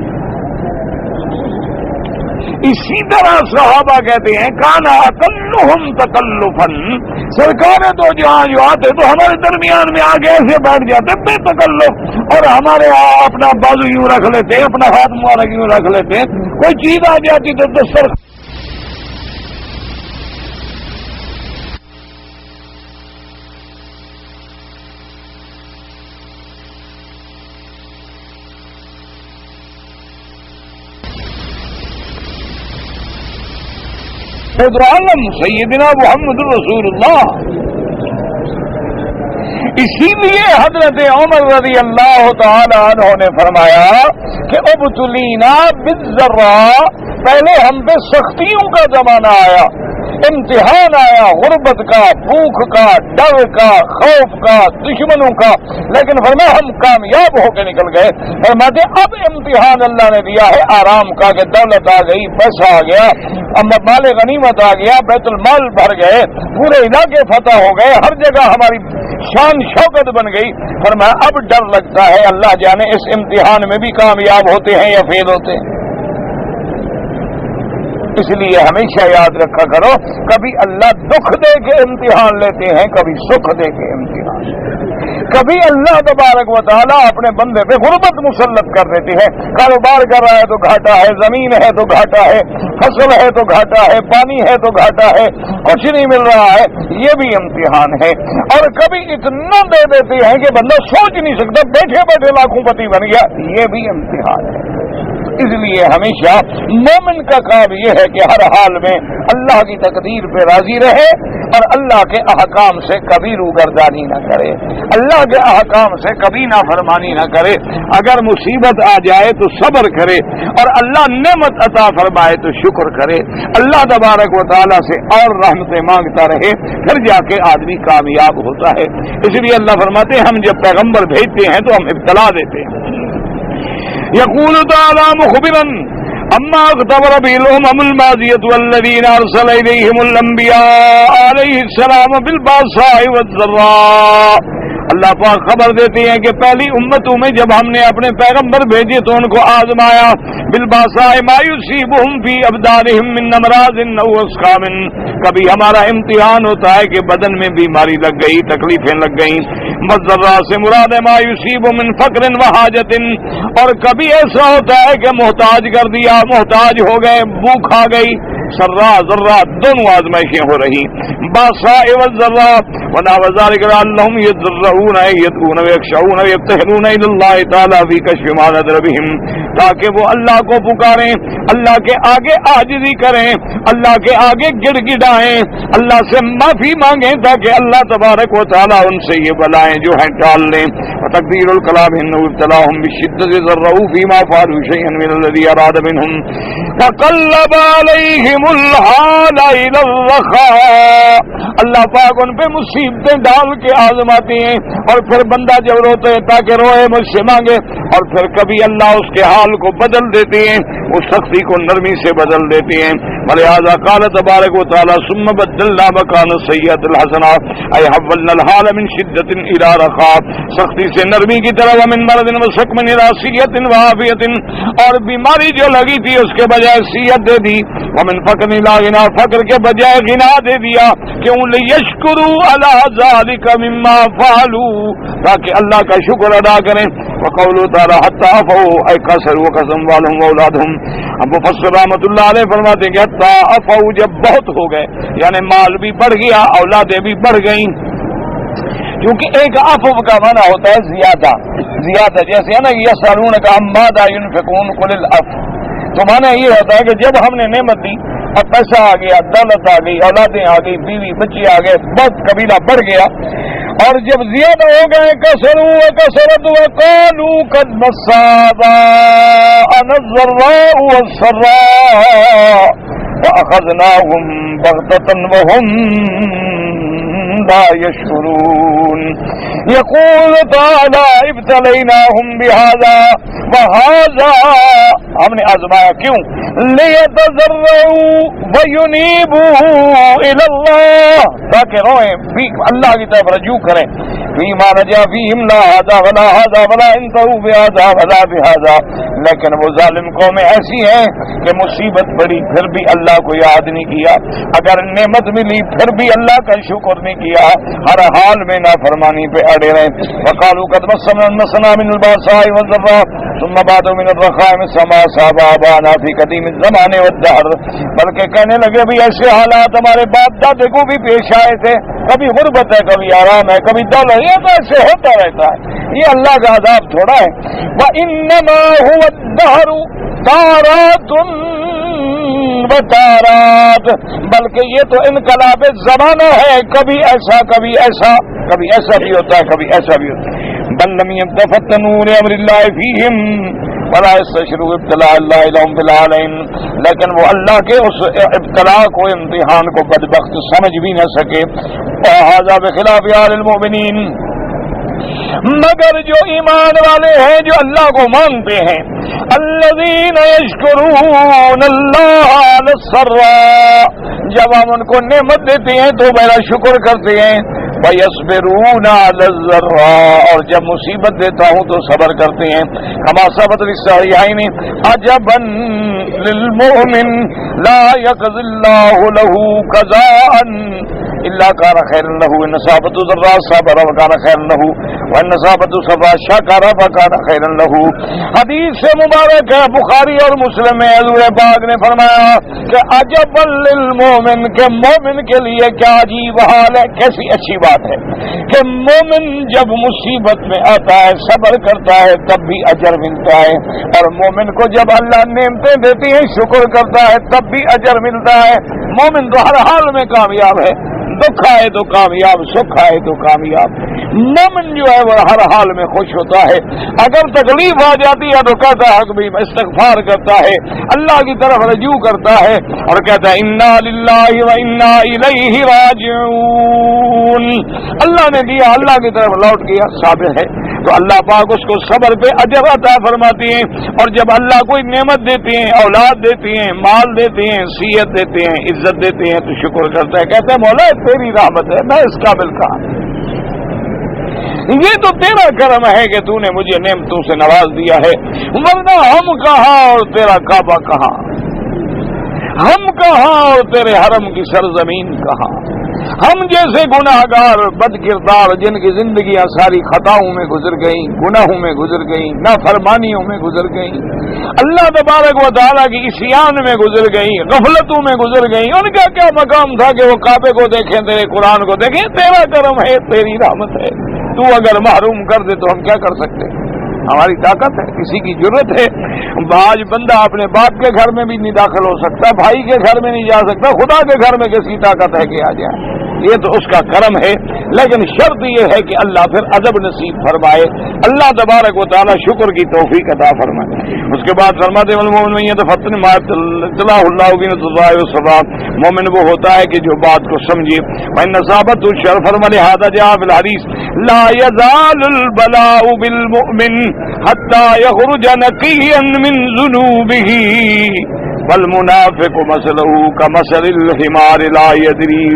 اسی طرح صحابہ کہتے ہیں کانا اقلہم تکلفن، سرکار تو جہاں جو آتے تو ہمارے درمیان میں آگے ایسے بیٹھ جاتے بے تکلف، اور ہمارے اپنا بازو یوں رکھ لیتے، اپنا ہاتھ مبارک یوں رکھ لیتے، کوئی چیز آ جاتی تو دستر عالم سیدنا محمد رسول اللہ۔ اسی لیے حضرت عمر رضی اللہ تعالی عنہ نے فرمایا کہ ابتلینا بالضراء، پہلے ہم پہ سختیوں کا زمانہ آیا، امتحان آیا، غربت کا، بھوک کا، ڈر کا، خوف کا، دشمنوں کا، لیکن فرمایا ہم کامیاب ہو کے نکل گئے۔ فرماتے اب امتحان اللہ نے دیا ہے آرام کا، کہ دولت آ گئی، پیسہ آ گیا، مال غنیمت آ گیا، بیت المال بھر گئے، پورے علاقے فتح ہو گئے، ہر جگہ ہماری شان شوکت بن گئی۔ فرمایا اب ڈر لگتا ہے، اللہ جانے اس امتحان میں بھی کامیاب ہوتے ہیں یا فیل ہوتے ہیں۔ اس لیے ہمیشہ یاد رکھا کرو، کبھی اللہ دکھ دے کے امتحان لیتے ہیں، کبھی سکھ دے کے امتحان، کبھی اللہ تبارک و تعالیٰ اپنے بندے پہ غربت مسلط کر دیتے ہیں، کاروبار کر رہا ہے تو گھاٹا ہے، زمین ہے تو گھاٹا ہے، فصل ہے تو گھاٹا ہے، پانی ہے تو گھاٹا ہے، کچھ نہیں مل رہا ہے، یہ بھی امتحان ہے۔ اور کبھی اتنا دے دیتے ہیں کہ بندہ سوچ نہیں سکتا، بیٹھے بیٹھے لاکھوں پتی بن گیا، یہ بھی امتحان ہے۔ اس لیے ہمیشہ مومن کا کام یہ ہے کہ ہر حال میں اللہ کی تقدیر پہ راضی رہے اور اللہ کے احکام سے کبھی روگردانی نہ کرے، اللہ کے احکام سے کبھی نافرمانی نہ کرے۔ اگر مصیبت آ جائے تو صبر کرے، اور اللہ نعمت عطا فرمائے تو شکر کرے، اللہ تبارک و تعالیٰ سے اور رحمتیں مانگتا رہے، پھر جا کے آدمی کامیاب ہوتا ہے۔ اس لیے اللہ فرماتے ہیں ہم جب پیغمبر بھیجتے ہیں تو ہم ابتلا دیتے ہیں۔ یقول تعالی مخبرا اما اختبر به الامم الماضیۃ والذین ارسل الیہم الانبیاء علیہ السلام بالباساء والضراء، اللہ پاک خبر دیتے ہیں کہ پہلی امتوں میں جب ہم نے اپنے پیغمبر بھیجے تو ان کو آزمایا، بالباساء ما یصیبہم فی ابدانہم من امراض او اسقام، کبھی ہمارا امتحان ہوتا ہے کہ بدن میں بیماری لگ گئی، تکلیفیں لگ گئیں، والضراء سے مراد ما یصیب من فقر وحاجت، اور کبھی ایسا ہوتا ہے کہ محتاج کر دیا، محتاج ہو گئے، بھوک آ گئی، سرا ذرا دونوں آزمائشیں ہو رہی، باساء والضراء، ونا وذلك لعلهم يضرعون يدعون ويخشعون ويبتهلون الى الله تعالى في كشف ما نذر بهم، تاکہ وہ اللہ کو پکاریں، اللہ کے آگے عاجزی کریں، اللہ کے آگے گڑ گڑائیں، اللہ سے معافی مانگیں، تاکہ اللہ تبارک و تعالی ان سے یہ بلائیں جو ہیں ٹال لیں۔ وتقدیر الکلام انه ابتلاهم بالشدة ضرعوا فيما فعلوا شيئا من الذي اراد منهم تقلب عليهم الحال الى الرخاء، اللہ پاک ان پہ مصیبتیں ڈال کے آزماتے ہیں، اور پھر بندہ جب روتے ہیں تاکہ روئے مجھ سے مانگے، اور پھر کبھی اللہ اس کے حال کو بدل دیتے ہیں، اس سختی کو نرمی سے بدل دیتے ہیں۔ ولہذا قال تبارک و تعالی ثم بدلنا مکان السیئۃ الحسنۃ، اے حولنا الحال من شدۃ الی رخاء، سختی سے نرمی کی طرف، ومن مرض وسقم الی صحت وعافیت، اور بیماری جو لگی تھی اس کے بجائے صحت دے دی، ومن فقر الی غنا، فقر کے بجائے غنا دے دیا، کیوں؟ لیشکروا علی ذلک مما فعلوا، تاکہ اللہ کا شکر ادا کریں وقوله تعالی حتی عفوا اے قصر وقسم والهم واولادهم. اب مفسر رحمۃ اللہ علیہ فرماتے ہیں کہ حتی عفوا جب بہت ہو گئے یعنی مال بھی بڑھ گیا اولادیں بھی بڑھ گئیں. کیونکہ ایک عفو کا معنی ہوتا ہے زیادہ جیسے ہے نا یسالونک عماذا ينفقون قل العفو. تو معنی یہ ہوتا ہے کہ جب ہم نے نعمت دی اب پیسہ آ گیا دولت آ گئی اولادیں آ گئی بیوی بچے آ گئے بہت قبیلہ بڑھ گیا اور جب زیادہ ہو گئے کسروا وکسرت وقالوا قد مس آباءنا الضراء والسراء فأخذناهم بغتة وهم لا يشعرون. يقول تعالى ابتليناهم بهذا وهذا ہم نے آزمایا کیوں لیتضرعوا وینیبوا الی اللہ تاکہ روئیں اللہ کی طرف رجوع کریں فیما نجا فیہم لا ھذا ولا ھذا ولا انتهوا بھذا ولا بھذا. لیکن وہ ظالم قومیں ایسی ہیں کہ مصیبت پڑی پھر بھی اللہ کو یاد نہیں کیا, اگر نعمت ملی پھر بھی اللہ کا شکر نہیں کیا, ہر حال میں نافرمانی پہ اڑے رہے. وقالوا قد مسنا من الباساء والضراء ثم بعد من الرخاء مثل ما صاب آباءنا فی قدیم الزمان والدہر. بلکہ کہنے لگے بھی ایسے حالات ہمارے باپ دادے کو بھی پیش آئے تھے, کبھی غربت ہے کبھی آرام ہے کبھی دولت, یہ تو ایسے ہوتا رہتا ہے, یہ اللہ کا عذاب تھوڑا ہے. وَإِنَّمَا هُوَ الدَّهْرُ تَارَاتٌ وَتَارَاتٌ, بلکہ یہ تو انقلاب زمانہ ہے, کبھی ایسا کبھی ایسا, کبھی ایسا بھی ہوتا ہے کبھی ایسا بھی ہوتا ہے. بل لم يتفتنوا لأمر الله فيهم ولا يستشروا ابتلاء الله لهم بالعالمين. لیکن وہ اللہ کے اس ابتلاء کو امتحان کو بدبخت سمجھ بھی نہ سکے. وهذا بخلاف حال المؤمنين, مگر جو ایمان والے ہیں جو اللہ کو مانتے ہیں, الذين يشكرون الله على السراء, جب ہم ان کو نعمت دیتے ہیں تو میرا شکر کرتے ہیں. وَيَصْبِرُونَ عَلَى الضَّرَّاءِ, اور جب مصیبت دیتا ہوں تو صبر کرتے ہیں. كما ثبت في الصحيحين عجبا للمؤمن لا يقضي الله له قضاء الا كان خيرا له ان اصابته ضراء صبر وكان خيرا له وان اصابته سراء شكر فكان خيرا له. حدیث سے مبارک ہے بخاری اور مسلم میں حضور پاک نے فرمایا کہ عجبا للمؤمن, کہ مومن کے لیے کیا عجیب حال ہے, کیسی اچھی بات ہے کہ مومن جب مصیبت میں آتا ہے صبر کرتا ہے تب بھی اجر ملتا ہے, اور مومن کو جب اللہ نعمتیں دیتی ہیں شکر کرتا ہے تب بھی اجر ملتا ہے. مومن تو ہر حال میں کامیاب ہے, دکھ آئے تو کامیاب, سکھ آئے تو کامیاب. مومن جو ہے وہ ہر حال میں خوش ہوتا ہے. اگر تکلیف آ جاتی ہے تو کہتا ہے کہ میں استغفار کرتا ہے, اللہ کی طرف رجوع کرتا ہے اور کہتا ہے انا للہ و انا الیہ راجعون. اللہ نے دیا اللہ کی طرف لوٹ گیا, صابر ہے تو اللہ پاک اس کو صبر پہ اجر عطا فرماتی ہیں. اور جب اللہ کوئی نعمت دیتے ہیں, اولاد دیتے ہیں, مال دیتے ہیں, صحت دیتے ہیں, عزت دیتے ہیں تو شکر کرتا ہے, کہتا ہے مولا تیری رحمت ہے, میں اس قابل کا, یہ تو تیرا کرم ہے کہ تو نے مجھے نعمتوں سے نواز دیا ہے, ورنہ ہم کہاں اور تیرا کعبہ کہاں, ہم کہاں اور تیرے حرم کی سرزمین کہاں. ہم جیسے گناہگار بد کردار جن کی زندگیاں ساری خطاؤں میں گزر گئیں, گناہوں میں گزر گئیں, نافرمانیوں میں گزر گئیں, اللہ تبارک و تعالیٰ کی عصیان میں گزر گئیں, غفلتوں میں گزر گئیں, ان کا کیا مقام تھا کہ وہ کعبے کو دیکھیں, تیرے قرآن کو دیکھیں. تیرا کرم ہے, تیری رحمت ہے, تو اگر محروم کر دے تو ہم کیا کر سکتے ہیں, ہماری طاقت ہے, کسی کی ضرورت ہے. آج بندہ اپنے باپ کے گھر میں بھی نہیں داخل ہو سکتا, بھائی کے گھر میں نہیں جا سکتا, خدا کے گھر میں کس کی طاقت ہے کہ آ جائے, یہ تو اس کا کرم ہے. لیکن شرط یہ ہے کہ اللہ پھر ادب نصیب فرمائے, اللہ تبارک و تعالی شکر کی توفیق عطا فرمائے. اس کے بعد فرماتے مومن وہ ہوتا ہے کہ جو بات کو سمجھے. نصابت الشر فرما لہذا جاء فی الحدیث لا يزال البلاء بالمؤمن حتى يخرج نقيا من ذنوبه والمنافق مثله كمثل الحمار لا يدري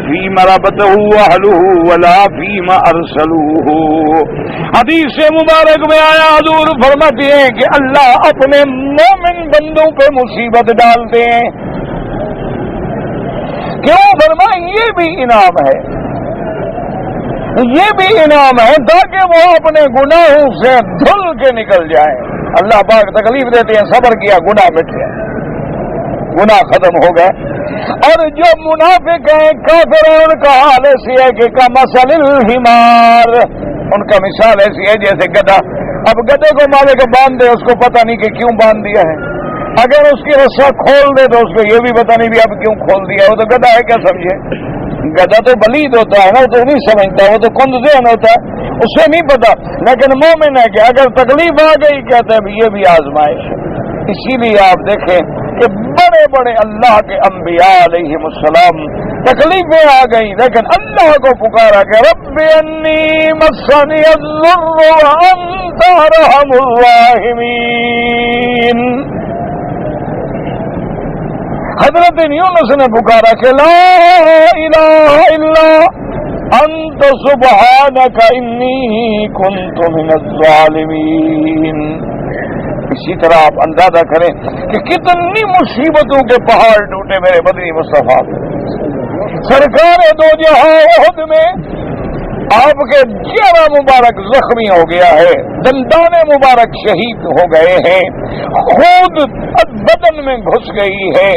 فيما ربطه أهله ولا فيما أرسلوه. حدیث مبارک میں آیا حضور فرماتے ہیں کہ اللہ اپنے مومن بندوں پہ مصیبت ڈالتے ہیں. کیوں؟ فرمائیں یہ بھی انعام ہے. یہ بھی انعام ہے تاکہ وہ اپنے گناہوں سے دھل کے نکل جائے. اللہ پاک تکلیف دیتے ہیں، صبر کیا گناہ مٹ گیا، گناہ ختم ہو گئے. اور جو منافق ہیں کافر ہیں ان کا حال ایسی ہے کہ کمثل الحمار، ان کا مثال ایسی ہے جیسے گدھا. اب گدھے کو مالک باندھ دے، اس کو پتہ نہیں کہ کیوں باندھ دیا ہے. اگر اس کی رسا کھول دے تو اس کو یہ بھی پتہ نہیں بھی اب کیوں کھول دیا. وہ تو گدھا ہے، کیا سمجھے؟ گدھا تو بلید ہوتا ہے نا، وہ تو نہیں سمجھتا، وہ تو کند ذہن ہوتا ہے، اسے نہیں پتا. لیکن مومن ہے کہ اگر تکلیف آ گئی کہتا ہے یہ بھی آزمائش ہے. اسی لیے آپ دیکھیں کہ بڑے بڑے اللہ کے انبیاء علیہ السلام تکلیفیں آ گئی لیکن اللہ کو پکارا کہ رب انی مسنی الضر وانت ارحم الراحمین. حضرت یونس نے پکارا کہ لا الہ الا انت سبحانک انی کنت من الظالمین. اسی طرح آپ اندازہ کریں کہ کتنی مصیبتوں کے پہاڑ ٹوٹے میرے مدنی مصطفیٰ. سرکار دو جہاں احد میں آپ کے چہرہ مبارک زخمی ہو گیا ہے، دندان مبارک شہید ہو گئے ہیں، خود بدن میں گھس گئی ہے.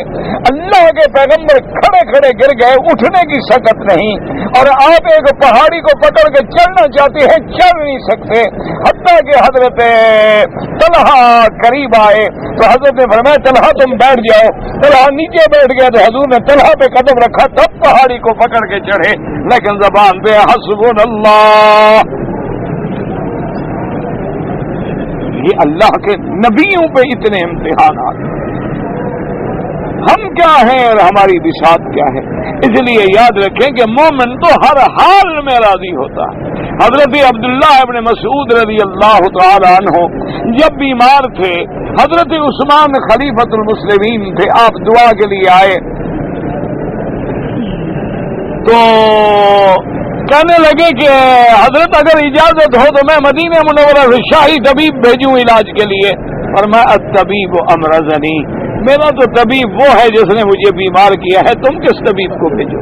اللہ کے پیغمبر کھڑے کھڑے گر گئے، اٹھنے کی سکت نہیں. اور آپ ایک پہاڑی کو پکڑ کے چڑھنا چاہتے ہیں، چڑھ نہیں سکتے. حتیٰ کہ حضرت طلحہ قریب آئے تو حضرت نے فرمایا طلحہ تم بیٹھ جاؤ. طلحہ نیچے بیٹھ گیا تو حضور نے طلحہ پہ قدم رکھا، تب پہاڑی کو پکڑ کے چڑھے. لیکن زبان پہ حسبنا اللہ. یہ اللہ کے نبیوں پہ اتنے امتحانات، ہم کیا ہیں اور ہماری بساط کیا ہے. اس لیے یاد رکھیں کہ مومن تو ہر حال میں راضی ہوتا ہے. حضرت عبداللہ ابن مسعود رضی اللہ تعالی عنہ جب بیمار تھے، حضرت عثمان خلیفۃ المسلمین تھے، آپ دعا کے لیے آئے تو کہنے لگے کہ حضرت اگر اجازت ہو تو میں مدینہ منورہ سے شاہی طبیب بھیجوں علاج کے لیے. اور میں الطبیب امرضنی، میرا تو طبیب وہ ہے جس نے مجھے بیمار کیا ہے، تم کس طبیب کو بھیجو.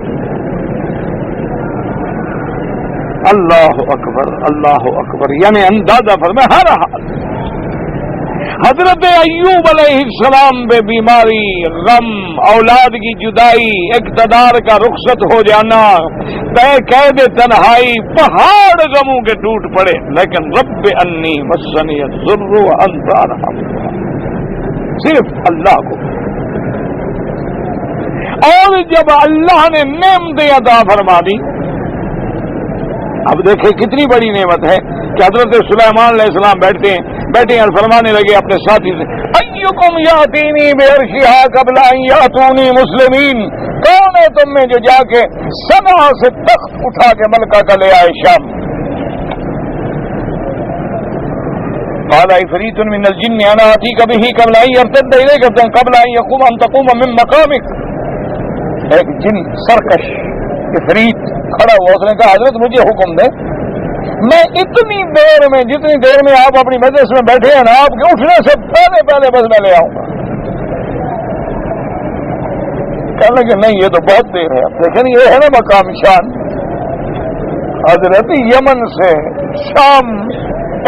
اللہ اکبر اللہ اکبر. یعنی اندازہ فرمائے ہر حال. حضرت ایوب علیہ السلام پہ بیماری، غم، اولاد کی جدائی، اقتدار کا رخصت ہو جانا، قید تنہائی، پہاڑ غموں کے ٹوٹ پڑے. لیکن رب انی مسنی الضر وانت ارحم، صرف اللہ کو. اور جب اللہ نے نعمتیں عطا فرما دی، اب دیکھیں کتنی بڑی نعمت ہے کہ حضرت سلیمان علیہ السلام بیٹھے ہیں اور فرمانے لگے اپنے ساتھی سے ایکم یاتینی بعرشھا قبل ان یاتونی مسلمین. کون ہے تم میں جو جا کے صنع سے تخت اٹھا کے ملکہ کا لے آئے شام. قال عفریت من الجن انا آتیک بہ قبل ان یرتد الیک قبل ان تقوم من مقامک. ایک جن سرکش عفریت کھڑا ہوا، اس نے کہا حضرت مجھے حکم دے، میں اتنی دیر میں جتنی دیر میں آپ اپنی مجلس میں بیٹھے ہیں نا، آپ کے اٹھنے سے پہلے بس میں لے آؤں گا. کہنے لگے نہیں یہ تو بہت دیر ہے. لیکن یہ ہے نا مقام شان. حضرت یمن سے شام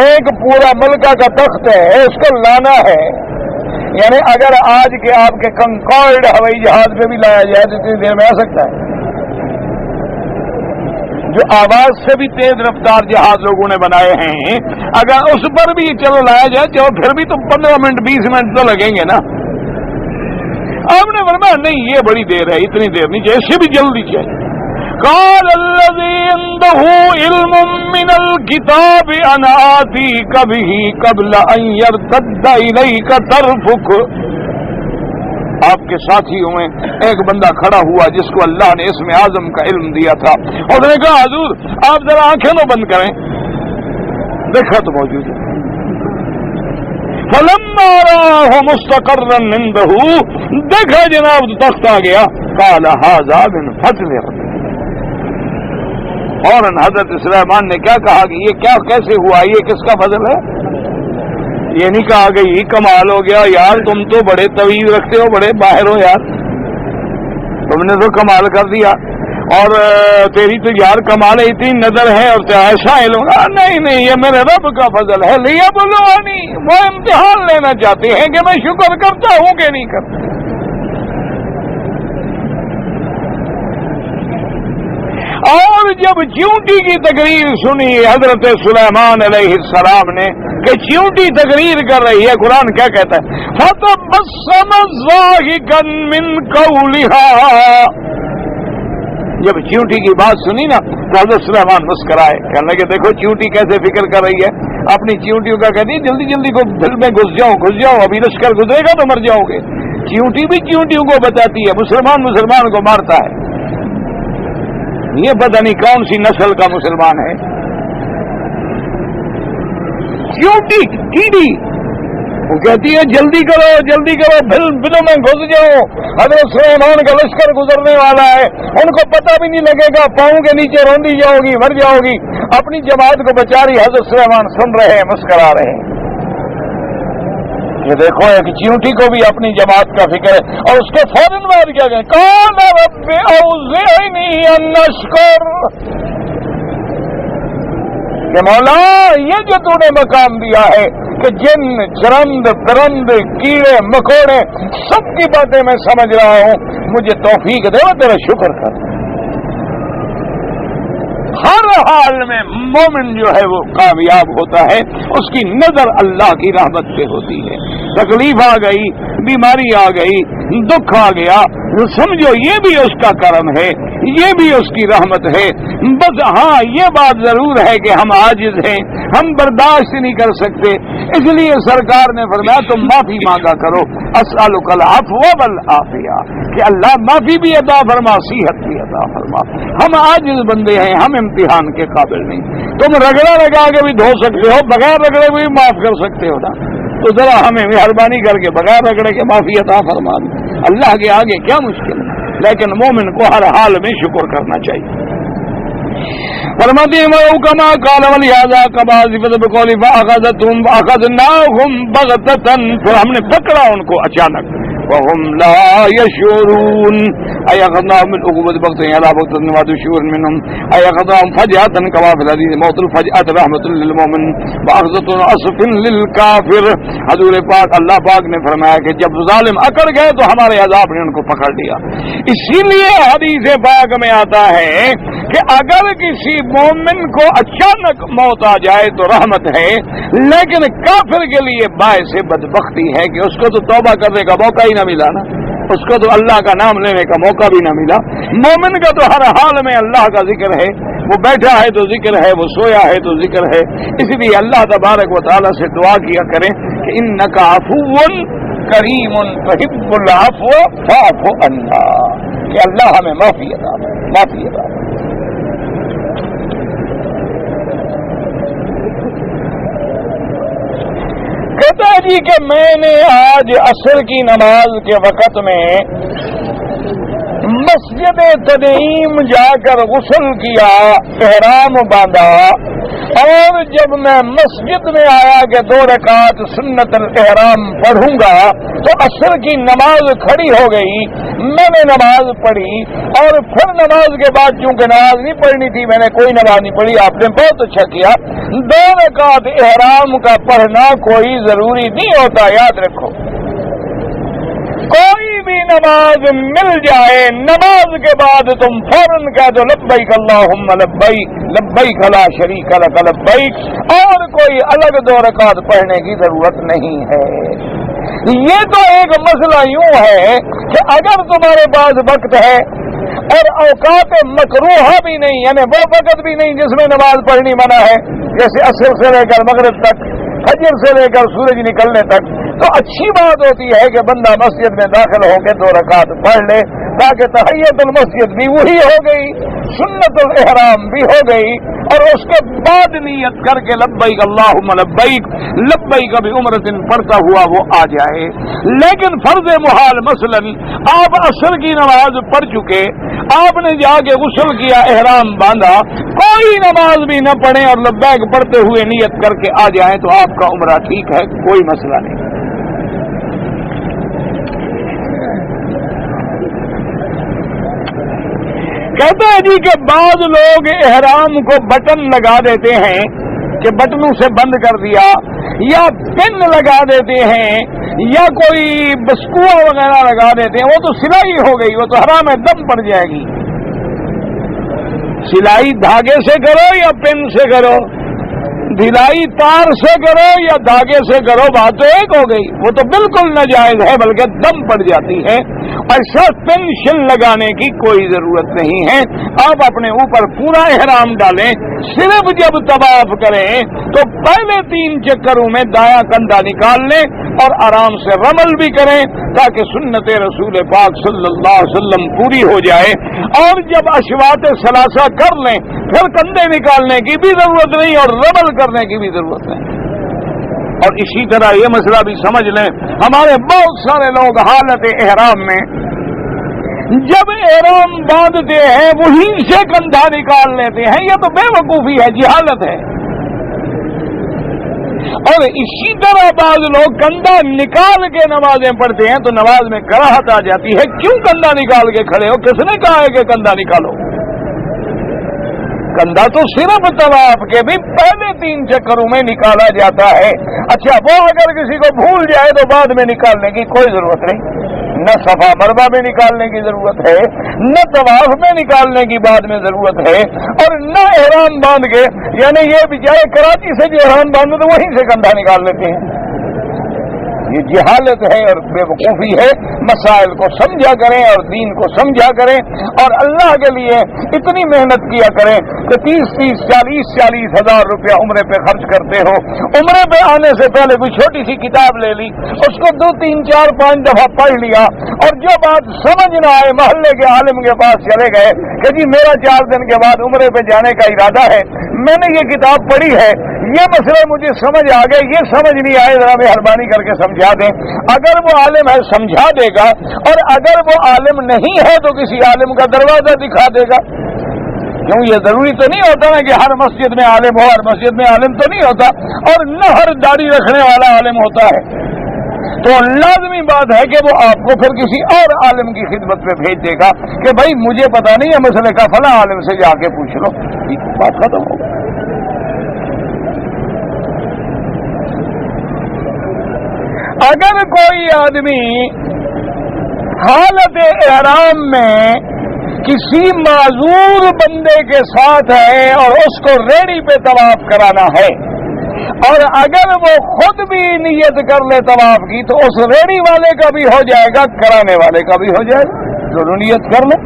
ایک پورا ملکہ کا تخت ہے، اس کو لانا ہے. یعنی اگر آج کے آپ کے کنکارڈ ہوائی جہاز پہ بھی لایا جائے تو اتنی دیر میں آ سکتا ہے. جو آواز سے بھی تیز رفتار جہاز لوگوں نے بنائے ہیں، اگر اس پر بھی چلو لایا جائے چلو پھر بھی تو 15 منٹ 20 منٹ تو لگیں گے نا. آپ نے فرمایا نہیں یہ بڑی دیر ہے، اتنی دیر نہیں چاہیے، اس سے بھی جلدی چاہیے. قال الذي عنده علم من الكتاب انا آتيك به قبل ان يرتد اليك طرفك. آپ کے ساتھیوں میں ایک بندہ کھڑا ہوا جس کو اللہ نے اسم اعظم کا علم دیا تھا. اور نے کہا حضور آپ ذرا آنکھیں نہ بند کریں. دیکھا تو موجود ہے. فلما رآه مستقرا عنده، دیکھا جناب تخت آ گیا. قال هذا من فضل ربي. فوراً حضرت سلیمان نے کیا کہا کہ یہ کیا کیسے ہوا، یہ کس کا فضل ہے. یہ نہیں کہا کہ یہ کمال ہو گیا یار تم تو بڑے طویل رکھتے ہو، بڑے باہر ہو یار، تم نے تو کمال کر دیا. اور تیری تو یار کمال اتنی نظر ہے اور ایسا علم. نہیں یہ میرے رب کا فضل ہے. لیبلونی، وہ امتحان لینا چاہتے ہیں کہ میں شکر کرتا ہوں کہ نہیں کرتا. اور جب چیونٹی کی تقریر سنی حضرت سلیمان علیہ السلام نے کہ چیونٹی تقریر کر رہی ہے، قرآن کیا کہتا ہے؟ فَتَبَسَّمَ ضَاحِكًا مِّن قَوْلِهَا. جب چیونٹی کی بات سنی نا تو حضرت سلیمان مسکرائے، کہنے لگے دیکھو چیونٹی کیسے فکر کر رہی ہے اپنی چیونٹیوں کا. کہتی ہے جلدی جلدی کو دل میں گھس جاؤ، ابھی لشکر گزرے گا تو مر جاؤ گے. چیونٹی بھی چیونٹیوں کو بتاتی ہے، مسلمان کو مارتا ہے. یہ پتہ نہیں کون سی نسل کا مسلمان ہے. چیونٹی کیڑی وہ کہتی ہے جلدی کرو بلوں میں گھس جاؤ، حضرت سلیمان کا لشکر گزرنے والا ہے. ان کو پتہ بھی نہیں لگے گا، پاؤں کے نیچے روندی جاؤ گی، مر جاؤ گی. اپنی جماعت کو بچا رہی. حضرت سلیمان سن رہے ہیں، مسکرا رہے ہیں. یہ دیکھو ایک چیونٹی کو بھی اپنی جماعت کا فکر ہے. اور اس کے فوراً بعد کیا کہیں؟ قال رب اوزعنی ان اشکر، کہ مولا یہ جو تو نے مقام دیا ہے کہ جن چرند پرند کیڑے مکوڑے سب کی باتیں میں سمجھ رہا ہوں، مجھے توفیق دے، تیرا شکر کر. ہر حال میں مومن جو ہے وہ کامیاب ہوتا ہے، اس کی نظر اللہ کی رحمت پہ ہوتی ہے. تکلیف آ گئی، بیماری آ گئی، دکھ آ گیا، سمجھو یہ بھی اس کا کرم ہے، یہ بھی اس کی رحمت ہے. بس ہاں یہ بات ضرور ہے کہ ہم عاجز ہیں، ہم برداشت نہیں کر سکتے. اس لیے سرکار نے فرمایا تم معافی مانگا کرو. اسألک العفو والعافیہ، کہ اللہ معافی بھی عطا فرما، صحت بھی عطا فرما. ہم عاجز بندے ہیں، ہم امتحان کے قابل نہیں. تم رگڑا لگا کے بھی دھو سکتے ہو، بغیر رگڑے بھی معاف کر سکتے ہو نا. تو ذرا ہمیں مہربانی کر کے بغیر رگڑے کے معافی عطا فرما دیں. اللہ کے آگے کیا مشکل ہے. لیکن مومن کو ہر حال میں شکر کرنا چاہیے. فرماتے ہیں کما قال ولہذا کما صفت بقول فاخذتهم فاخذناهم بغتة، پھر ہم نے پکڑا ان کو اچانک. وهم لا يشعرون ايخذناهم من عقوبة بغتة على بغتة ما تشعر منهم ايخذناهم فجأة كما في الحديث موت الفجأة رحمة للمؤمن وأخذة عصف للكافر. حضور پاک اللہ پاک نے فرمایا کہ جب ظالم اکڑ گئے تو ہمارے عذاب نے ان کو پکڑ لیا. اسی لیے حدیث پاک میں آتا ہے کہ اگر کسی مومن کو اچانک موت آ جائے تو رحمت ہے، لیکن کافر کے لیے باعث بدبختی ہے کہ اس کو تو توبہ کرنے کا موقع ہی نہ ملا نا، اس کو تو اللہ کا نام لینے کا موقع بھی نہ ملا. مومن کا تو ہر حال میں اللہ کا ذکر ہے، وہ بیٹھا ہے تو ذکر ہے، وہ سویا ہے تو ذکر ہے. اس لیے اللہ تبارک و تعالیٰ سے دعا کیا کریں کہ انک عفو کریم تحب العفو فاعف عنا، کہ اللہ ہمیں معافی عطا فرمائے. کہتا ہے جی کہ میں نے آج عصر کی نماز کے وقت میں مسجد تنعیم جا کر غسل کیا، احرام باندھا، اور جب میں مسجد میں آیا کہ 2 رکعت سنت الاحرام پڑھوں گا تو عصر کی نماز کھڑی ہو گئی. میں نے نماز پڑھی اور پھر نماز کے بعد چونکہ نماز نہیں پڑھنی تھی میں نے کوئی نماز نہیں پڑھی. آپ نے بہت اچھا کیا. 2 رکعت احرام کا پڑھنا کوئی ضروری نہیں ہوتا، یاد رکھو. کوئی بھی نماز مل جائے، نماز کے بعد تم فوراً کہہ دو لبیک اللہم لبیک لبیک لا شریک لک لبیک، اور کوئی الگ 2 رکعت پڑھنے کی ضرورت نہیں ہے. یہ تو ایک مسئلہ یوں ہے کہ اگر تمہارے پاس وقت ہے اور اوقات مکروہہ بھی نہیں، یعنی وہ وقت بھی نہیں جس میں نماز پڑھنی منع ہے، جیسے عصر سے لے کر مغرب تک، فجر سے لے کر سورج نکلنے تک، تو اچھی بات ہوتی ہے کہ بندہ مسجد میں داخل ہو کے 2 رکعت پڑھ لے، تاکہ تحیت المسجد بھی وہی ہو گئی، سنت الاحرام بھی ہو گئی، اور اس کے بعد نیت کر کے لبیک اللہم لبیک لبیک بعمرۃ پڑھتا ہوا وہ آ جائے. لیکن فرض محال مثلا آپ عصر کی نماز پڑھ چکے، آپ نے جا کے غسل کیا، احرام باندھا، کوئی نماز بھی نہ پڑھیں اور لبیک پڑھتے ہوئے نیت کر کے آ جائیں تو آپ کا عمرہ ٹھیک ہے، کوئی مسئلہ نہیں. کہتا ہے جی کہ بعض لوگ احرام کو بٹن لگا دیتے ہیں کہ بٹنوں سے بند کر دیا، یا پن لگا دیتے ہیں، یا کوئی بسکوا وغیرہ لگا دیتے ہیں، وہ تو سلائی ہو گئی، وہ تو حرام ہے، دم پڑ جائے گی۔ سلائی دھاگے سے کرو یا پن سے کرو، دھلائی تار سے کرو یا دھاگے سے کرو، بات تو ایک ہو گئی، وہ تو بالکل ناجائز ہے، بلکہ دم پڑ جاتی ہے۔ ایسا پینشن لگانے کی کوئی ضرورت نہیں ہے۔ آپ اپنے اوپر پورا احرام ڈالیں، صرف جب طواف کریں تو پہلے 3 چکروں میں دایاں کندھا نکال لیں اور آرام سے رمل بھی کریں تاکہ سنت رسول پاک صلی اللہ علیہ وسلم پوری ہو جائے، اور جب اشواط ثلاثہ کر لیں پھر کندھے نکالنے کی بھی ضرورت نہیں اور رمل کرنے کی بھی ضرورت نہیں۔ اور اسی طرح یہ مسئلہ بھی سمجھ لیں، ہمارے بہت سارے لوگ حالت احرام میں جب احرام باندھتے ہیں وہیں سے کندھا نکال لیتے ہیں، یہ تو بے وقوفی ہے، جہالت ہے۔ اور اسی طرح بعض لوگ کندھا نکال کے نمازیں پڑھتے ہیں تو نماز میں کراہت آ جاتی ہے، کیوں کندھا نکال کے کھڑے ہو؟ کس نے کہا ہے کہ کندھا نکالو؟ کندھا تو صرف طواف کے بھی پہلے 3 چکروں میں نکالا جاتا ہے۔ اچھا، وہ اگر کسی کو بھول جائے تو بعد میں نکالنے کی کوئی ضرورت نہیں، نہ صفا مروا میں نکالنے کی ضرورت ہے، نہ طواف میں نکالنے کی بعد میں ضرورت ہے، اور نہ احرام باندھ کے، یعنی یہ بیچارے کراچی سے جو احرام باندھے تو وہیں سے کندھا نکال لیتے ہیں۔ یہ جہالت ہے اور بے وقوفی ہے۔ مسائل کو سمجھا کریں اور دین کو سمجھا کریں، اور اللہ کے لیے اتنی محنت کیا کریں کہ 30 40 ہزار روپیہ عمرے پہ خرچ کرتے ہو، عمرے پہ آنے سے پہلے کوئی چھوٹی سی کتاب لے لی، اس کو 2 3 4 5 دفعہ پڑھ لیا، اور جو بات سمجھ نہ آئے محلے کے عالم کے پاس چلے گئے کہ جی میرا 4 دن کے بعد عمرے پہ جانے کا ارادہ ہے، میں نے یہ کتاب پڑھی ہے، یہ مسئلہ مجھے سمجھ آ گئے، یہ سمجھ نہیں آئے، ذرا مہربانی کر کے سمجھا دیں۔ اگر وہ عالم ہے سمجھا دے گا، اور اگر وہ عالم نہیں ہے تو کسی عالم کا دروازہ دکھا دے گا۔ کیوں، یہ ضروری تو نہیں ہوتا نا کہ ہر مسجد میں عالم ہو، ہر مسجد میں عالم تو نہیں ہوتا، اور نہ ہر داڑھی رکھنے والا عالم ہوتا ہے، تو لازمی بات ہے کہ وہ آپ کو پھر کسی اور عالم کی خدمت پہ بھیج دے گا کہ بھائی مجھے پتا نہیں ہے مسئلے کا، فلاں عالم سے جا کے پوچھ لو، بات ختم ہو گئی۔ اگر کوئی آدمی حالت احرام میں کسی معذور بندے کے ساتھ ہے اور اس کو ریڑی پہ طواف کرانا ہے، اور اگر وہ خود بھی نیت کر لے طواف کی تو اس ریڑی والے کا بھی ہو جائے گا، کرانے والے کا بھی ہو جائے گا، دونوں نیت کر لیں۔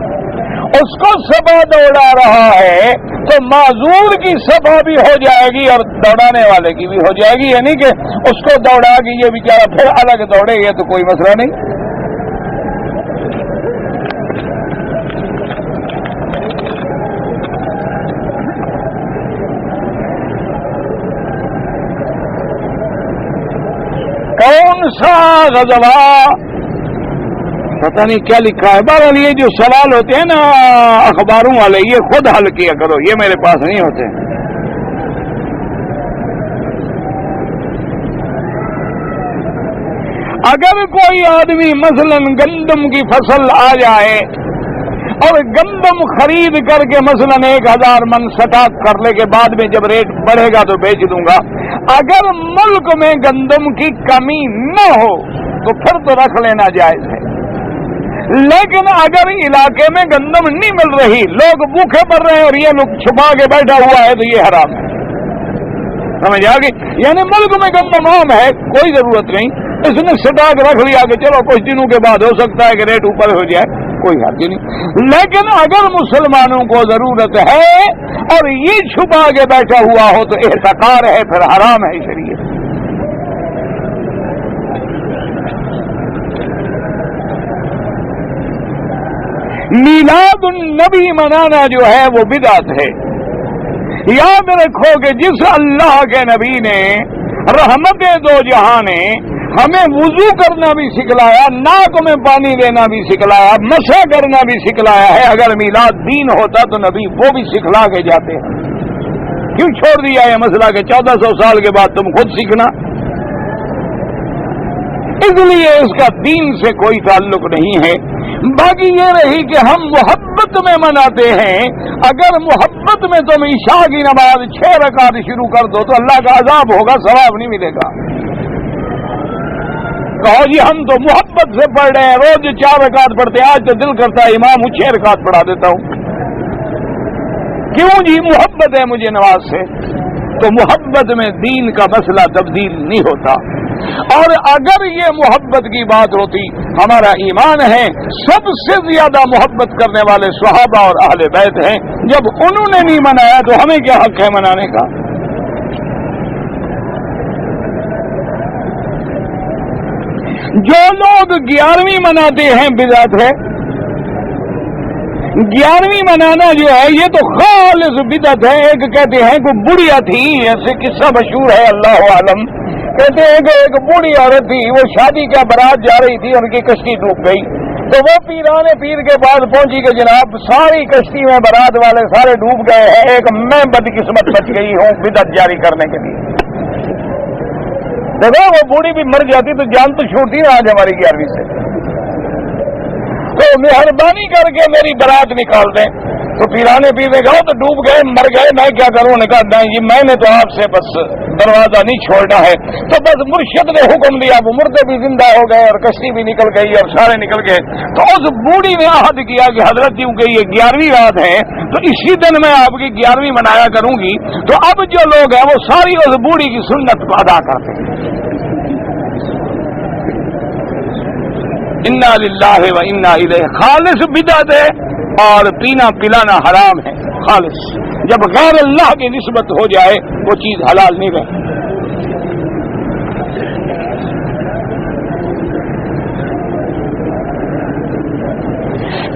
اس کو صفا دوڑا رہا ہے تو معذور کی صفا بھی ہو جائے گی اور دوڑانے والے کی بھی ہو جائے گی، یعنی کہ اس کو دوڑا کے یہ بیچارہ پھر الگ دوڑے، یہ تو کوئی مسئلہ نہیں۔ کون سا غزوہ، پتہ نہیں کیا لکھا ہے، بہرحال یہ جو سوال ہوتے ہیں نا اخباروں والے، یہ خود حل کیا کرو، یہ میرے پاس نہیں ہوتے۔ اگر کوئی آدمی مثلا گندم کی فصل آ جائے اور گندم خرید کر کے مثلا 1000 من سٹاک کر لے کے بعد میں جب ریٹ بڑھے گا تو بیچ دوں گا، اگر ملک میں گندم کی کمی نہ ہو تو پھر تو رکھ لینا جائز ہے، لیکن اگر علاقے میں گندم نہیں مل رہی، لوگ بھوکے پڑ رہے ہیں اور یہ لوگ چھپا کے بیٹھا ہوا ہے تو یہ حرام ہے، سمجھ آ گئی؟ یعنی ملک میں گندم عام ہے، کوئی ضرورت نہیں، اس نے سٹاک رکھ لیا کہ چلو کچھ دنوں کے بعد ہو سکتا ہے کہ ریٹ اوپر ہو جائے، کوئی حرج نہیں، لیکن اگر مسلمانوں کو ضرورت ہے اور یہ چھپا کے بیٹھا ہوا ہو تو احتکار ہے، پھر حرام ہے شریعت۔ میلاد النبی منانا جو ہے وہ بدعت ہے۔ یاد رکھو کہ جس اللہ کے نبی نے رحمت دو جہاں نے ہمیں وضو کرنا بھی سکھلایا، ناک میں پانی لینا بھی سکھلایا، مسح کرنا بھی سکھلایا ہے، اگر میلاد دین ہوتا تو نبی وہ بھی سکھلا کے جاتے ہیں، کیوں چھوڑ دیا یہ مسئلہ کہ 1400 سال کے بعد تم خود سیکھنا؟ اس لیے اس کا دین سے کوئی تعلق نہیں ہے۔ باقی یہ رہی کہ ہم محبت میں مناتے ہیں. اگر محبت میں تم عشاء کی نماز 6 رکعت شروع کر دو تو اللہ کا عذاب ہوگا، ثواب نہیں ملے گا. کہو جی ہم تو محبت سے پڑھ رہے ہیں، روز 4 رکعت پڑھتے ہیں، آج تو دل کرتا ہے امام 6 رکعت پڑھا دیتا ہوں. کیوں جی؟ محبت ہے مجھے نماز سے. تو محبت میں دین کا مسئلہ تبدیل نہیں ہوتا. اور اگر یہ محبت کی بات ہوتی، ہمارا ایمان ہے سب سے زیادہ محبت کرنے والے صحابہ اور اہل بیت ہیں. جب انہوں نے نہیں منایا تو ہمیں کیا حق ہے منانے کا؟ جو لوگ 11ویں مناتے ہیں بدعت ہے. 11ویں منانا جو ہے یہ تو خالص بدعت ہے. ایک کہتے ہیں کہ بڑھیا تھی، ایسے قصہ مشہور ہے اللہ عالم، کہتے ہیں کہ ایک بوڑھی عورت تھی، وہ شادی کا بارات جا رہی تھی، ان کی کشتی ڈوب گئی. تو وہ پیرانے پیر کے پاس پہنچی کہ جناب ساری کشتی میں بارات والے سارے ڈوب گئے ہیں، ایک میں بدقسمت بچ گئی ہوں بدعت جاری کرنے کے لیے. دیکھو وہ بوڑھی بھی مر جاتی تو جان تو چھوٹتی نا آج ہماری 11ویں سے. تو مہربانی کر کے میری برات نکال دیں. تو پیرانے پیر نے کہا تو ڈوب گئے، مر گئے، میں کیا کروں؟ نے کہا نہیں جی میں نے تو آپ سے بس دروازہ نہیں چھوڑنا ہے. تو بس مرشد نے حکم دیا، وہ مردے بھی زندہ ہو گئے اور کشتی بھی نکل گئی اور سارے نکل گئے. تو اس بوڑھی نے عہد کیا کہ حضرت کیونکہ یہ 11ویں رات ہے تو اسی دن میں آپ کی 11ویں منایا کروں گی. تو اب جو لوگ ہیں وہ ساری اس بوڑھی کی سنت کو ادا کرتے ہیں. انا للہ و انا الیہ. خالص بدعت ہے اور پینا پلانا حرام ہے خالص. جب غیر اللہ کی نسبت ہو جائے وہ چیز حلال نہیں رہے.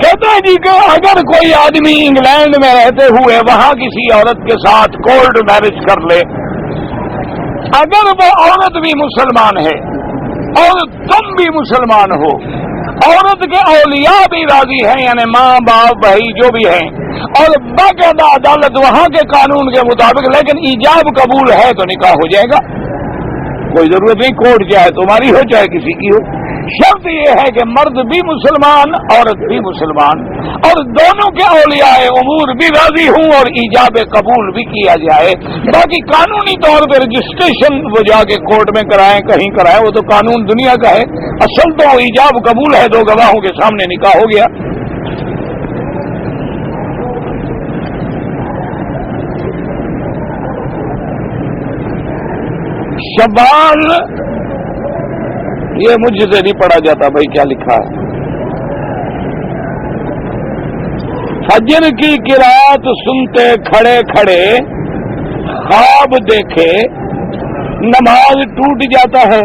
کہتا ہے جی کہ اگر کوئی آدمی انگلینڈ میں رہتے ہوئے وہاں کسی عورت کے ساتھ کولڈ میرج کر لے، اگر وہ عورت بھی مسلمان ہے اور تم بھی مسلمان ہو، عورت کے اولیاء بھی راضی ہیں یعنی ماں باپ بھائی جو بھی ہیں، اور باقاعدہ عدالت وہاں کے قانون کے مطابق، لیکن ایجاب قبول ہے تو نکاح ہو جائے گا. کوئی ضرورت نہیں کورٹ چاہے تمہاری ہو چاہے کسی کی ہو. شرط یہ ہے کہ مرد بھی مسلمان عورت بھی مسلمان اور دونوں کے اولیاء امور بھی راضی ہوں اور ایجاب قبول بھی کیا جائے. باقی قانونی طور پہ رجسٹریشن وہ جا کے کورٹ میں کرائیں کہیں کرائیں، وہ تو قانون دنیا کا ہے. اصل تو ایجاب قبول ہے، 2 گواہوں کے سامنے نکاح ہو گیا. شوال یہ مجھ سے نہیں پڑھا جاتا بھائی کیا لکھا ہے. فجر کی قرات سنتے کھڑے کھڑے خواب دیکھے نماز ٹوٹ جاتا ہے.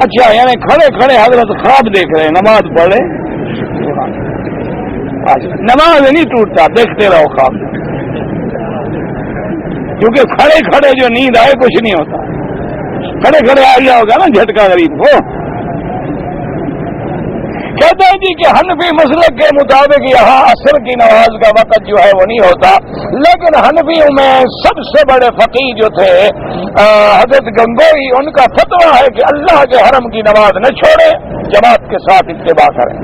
اچھا یعنی کھڑے کھڑے حضرت خواب دیکھ رہے ہیں، نماز پڑھے. نماز نہیں ٹوٹتا، دیکھتے رہو خواب، کیونکہ کھڑے کھڑے جو نیند آئے کچھ نہیں ہوتا. کھڑے کھڑے آ گیا ہوگا نا جھٹکا غریب کو. کہتا ہے جی کہ حنفی مسلک کے مطابق یہاں عصر کی نماز کا وقت جو ہے وہ نہیں ہوتا، لیکن حنفیوں میں سب سے بڑے فقیہ جو تھے حضرت گنگوئی، ان کا فتویٰ ہے کہ اللہ کے حرم کی نماز نہ چھوڑے، جماعت کے ساتھ اتباع کریں.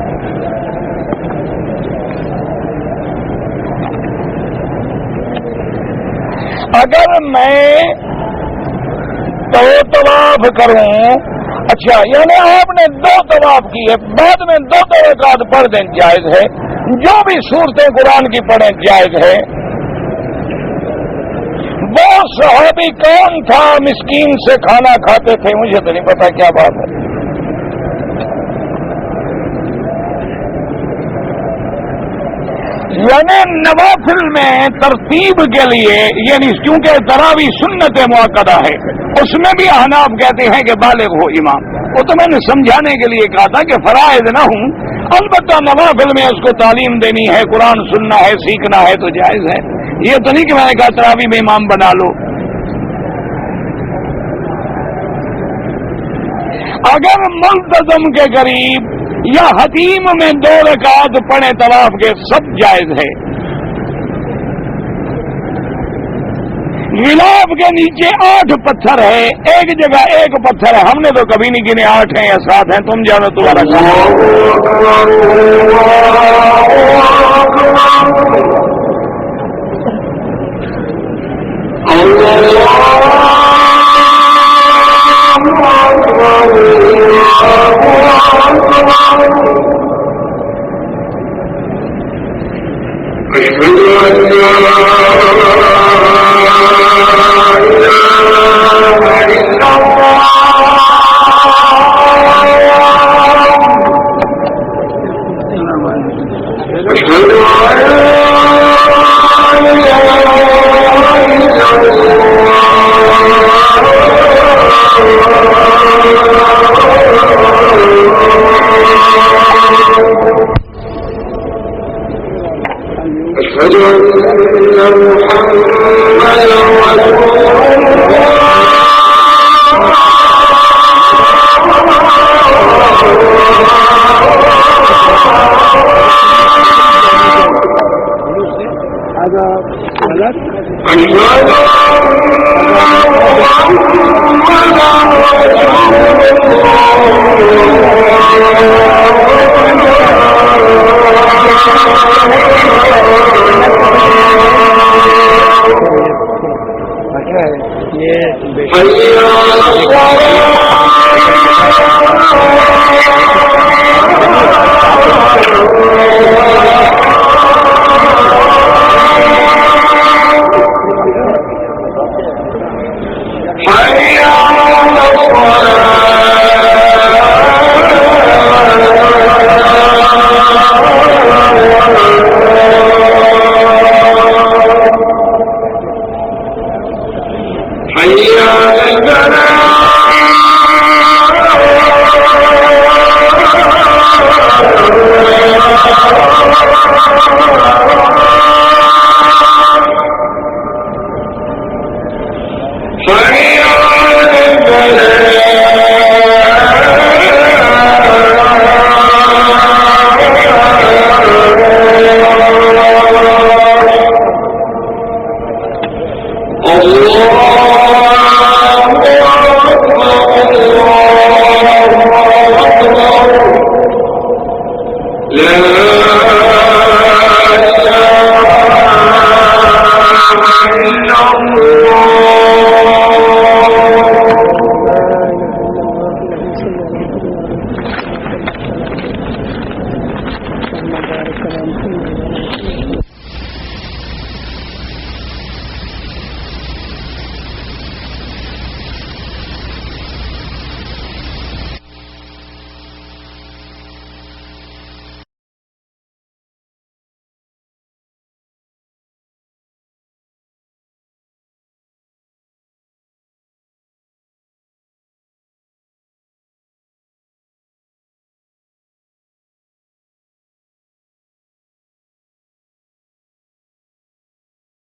اگر میں تو طواف کروں، اچھا یعنی آپ نے 2 طواف کیے، بعد میں 2 رکعت پڑھ دیں جائز ہے. جو بھی صورتیں قرآن کی پڑھیں جائز ہے. وہ صحابی کون تھا مسکین سے کھانا کھاتے تھے؟ مجھے تو نہیں پتا کیا بات ہے. یعنی نوافل میں ترتیب کے لیے، یعنی کیونکہ تراویح سنت مؤکدہ ہے، اس میں بھی احناف کہتے ہیں کہ بالغ ہو امام. وہ تو میں نے سمجھانے کے لیے کہا تھا کہ فرائض نہ ہوں، البتہ نوافل میں اس کو تعلیم دینی ہے، قرآن سننا ہے، سیکھنا ہے تو جائز ہے. یہ تو نہیں کہ میں نے کہا تراویح میں امام بنا لو. اگر ملتزم کے قریب یا حتیم میں 2 رکعت پڑھے طواف کے سب جائز ہے. غلاف کے نیچے 8 پتھر ہے، ایک جگہ 1 پتھر ہے. ہم نے تو کبھی نہیں گنے 8 ہیں یا 7 ہیں. تم جانو تمہارا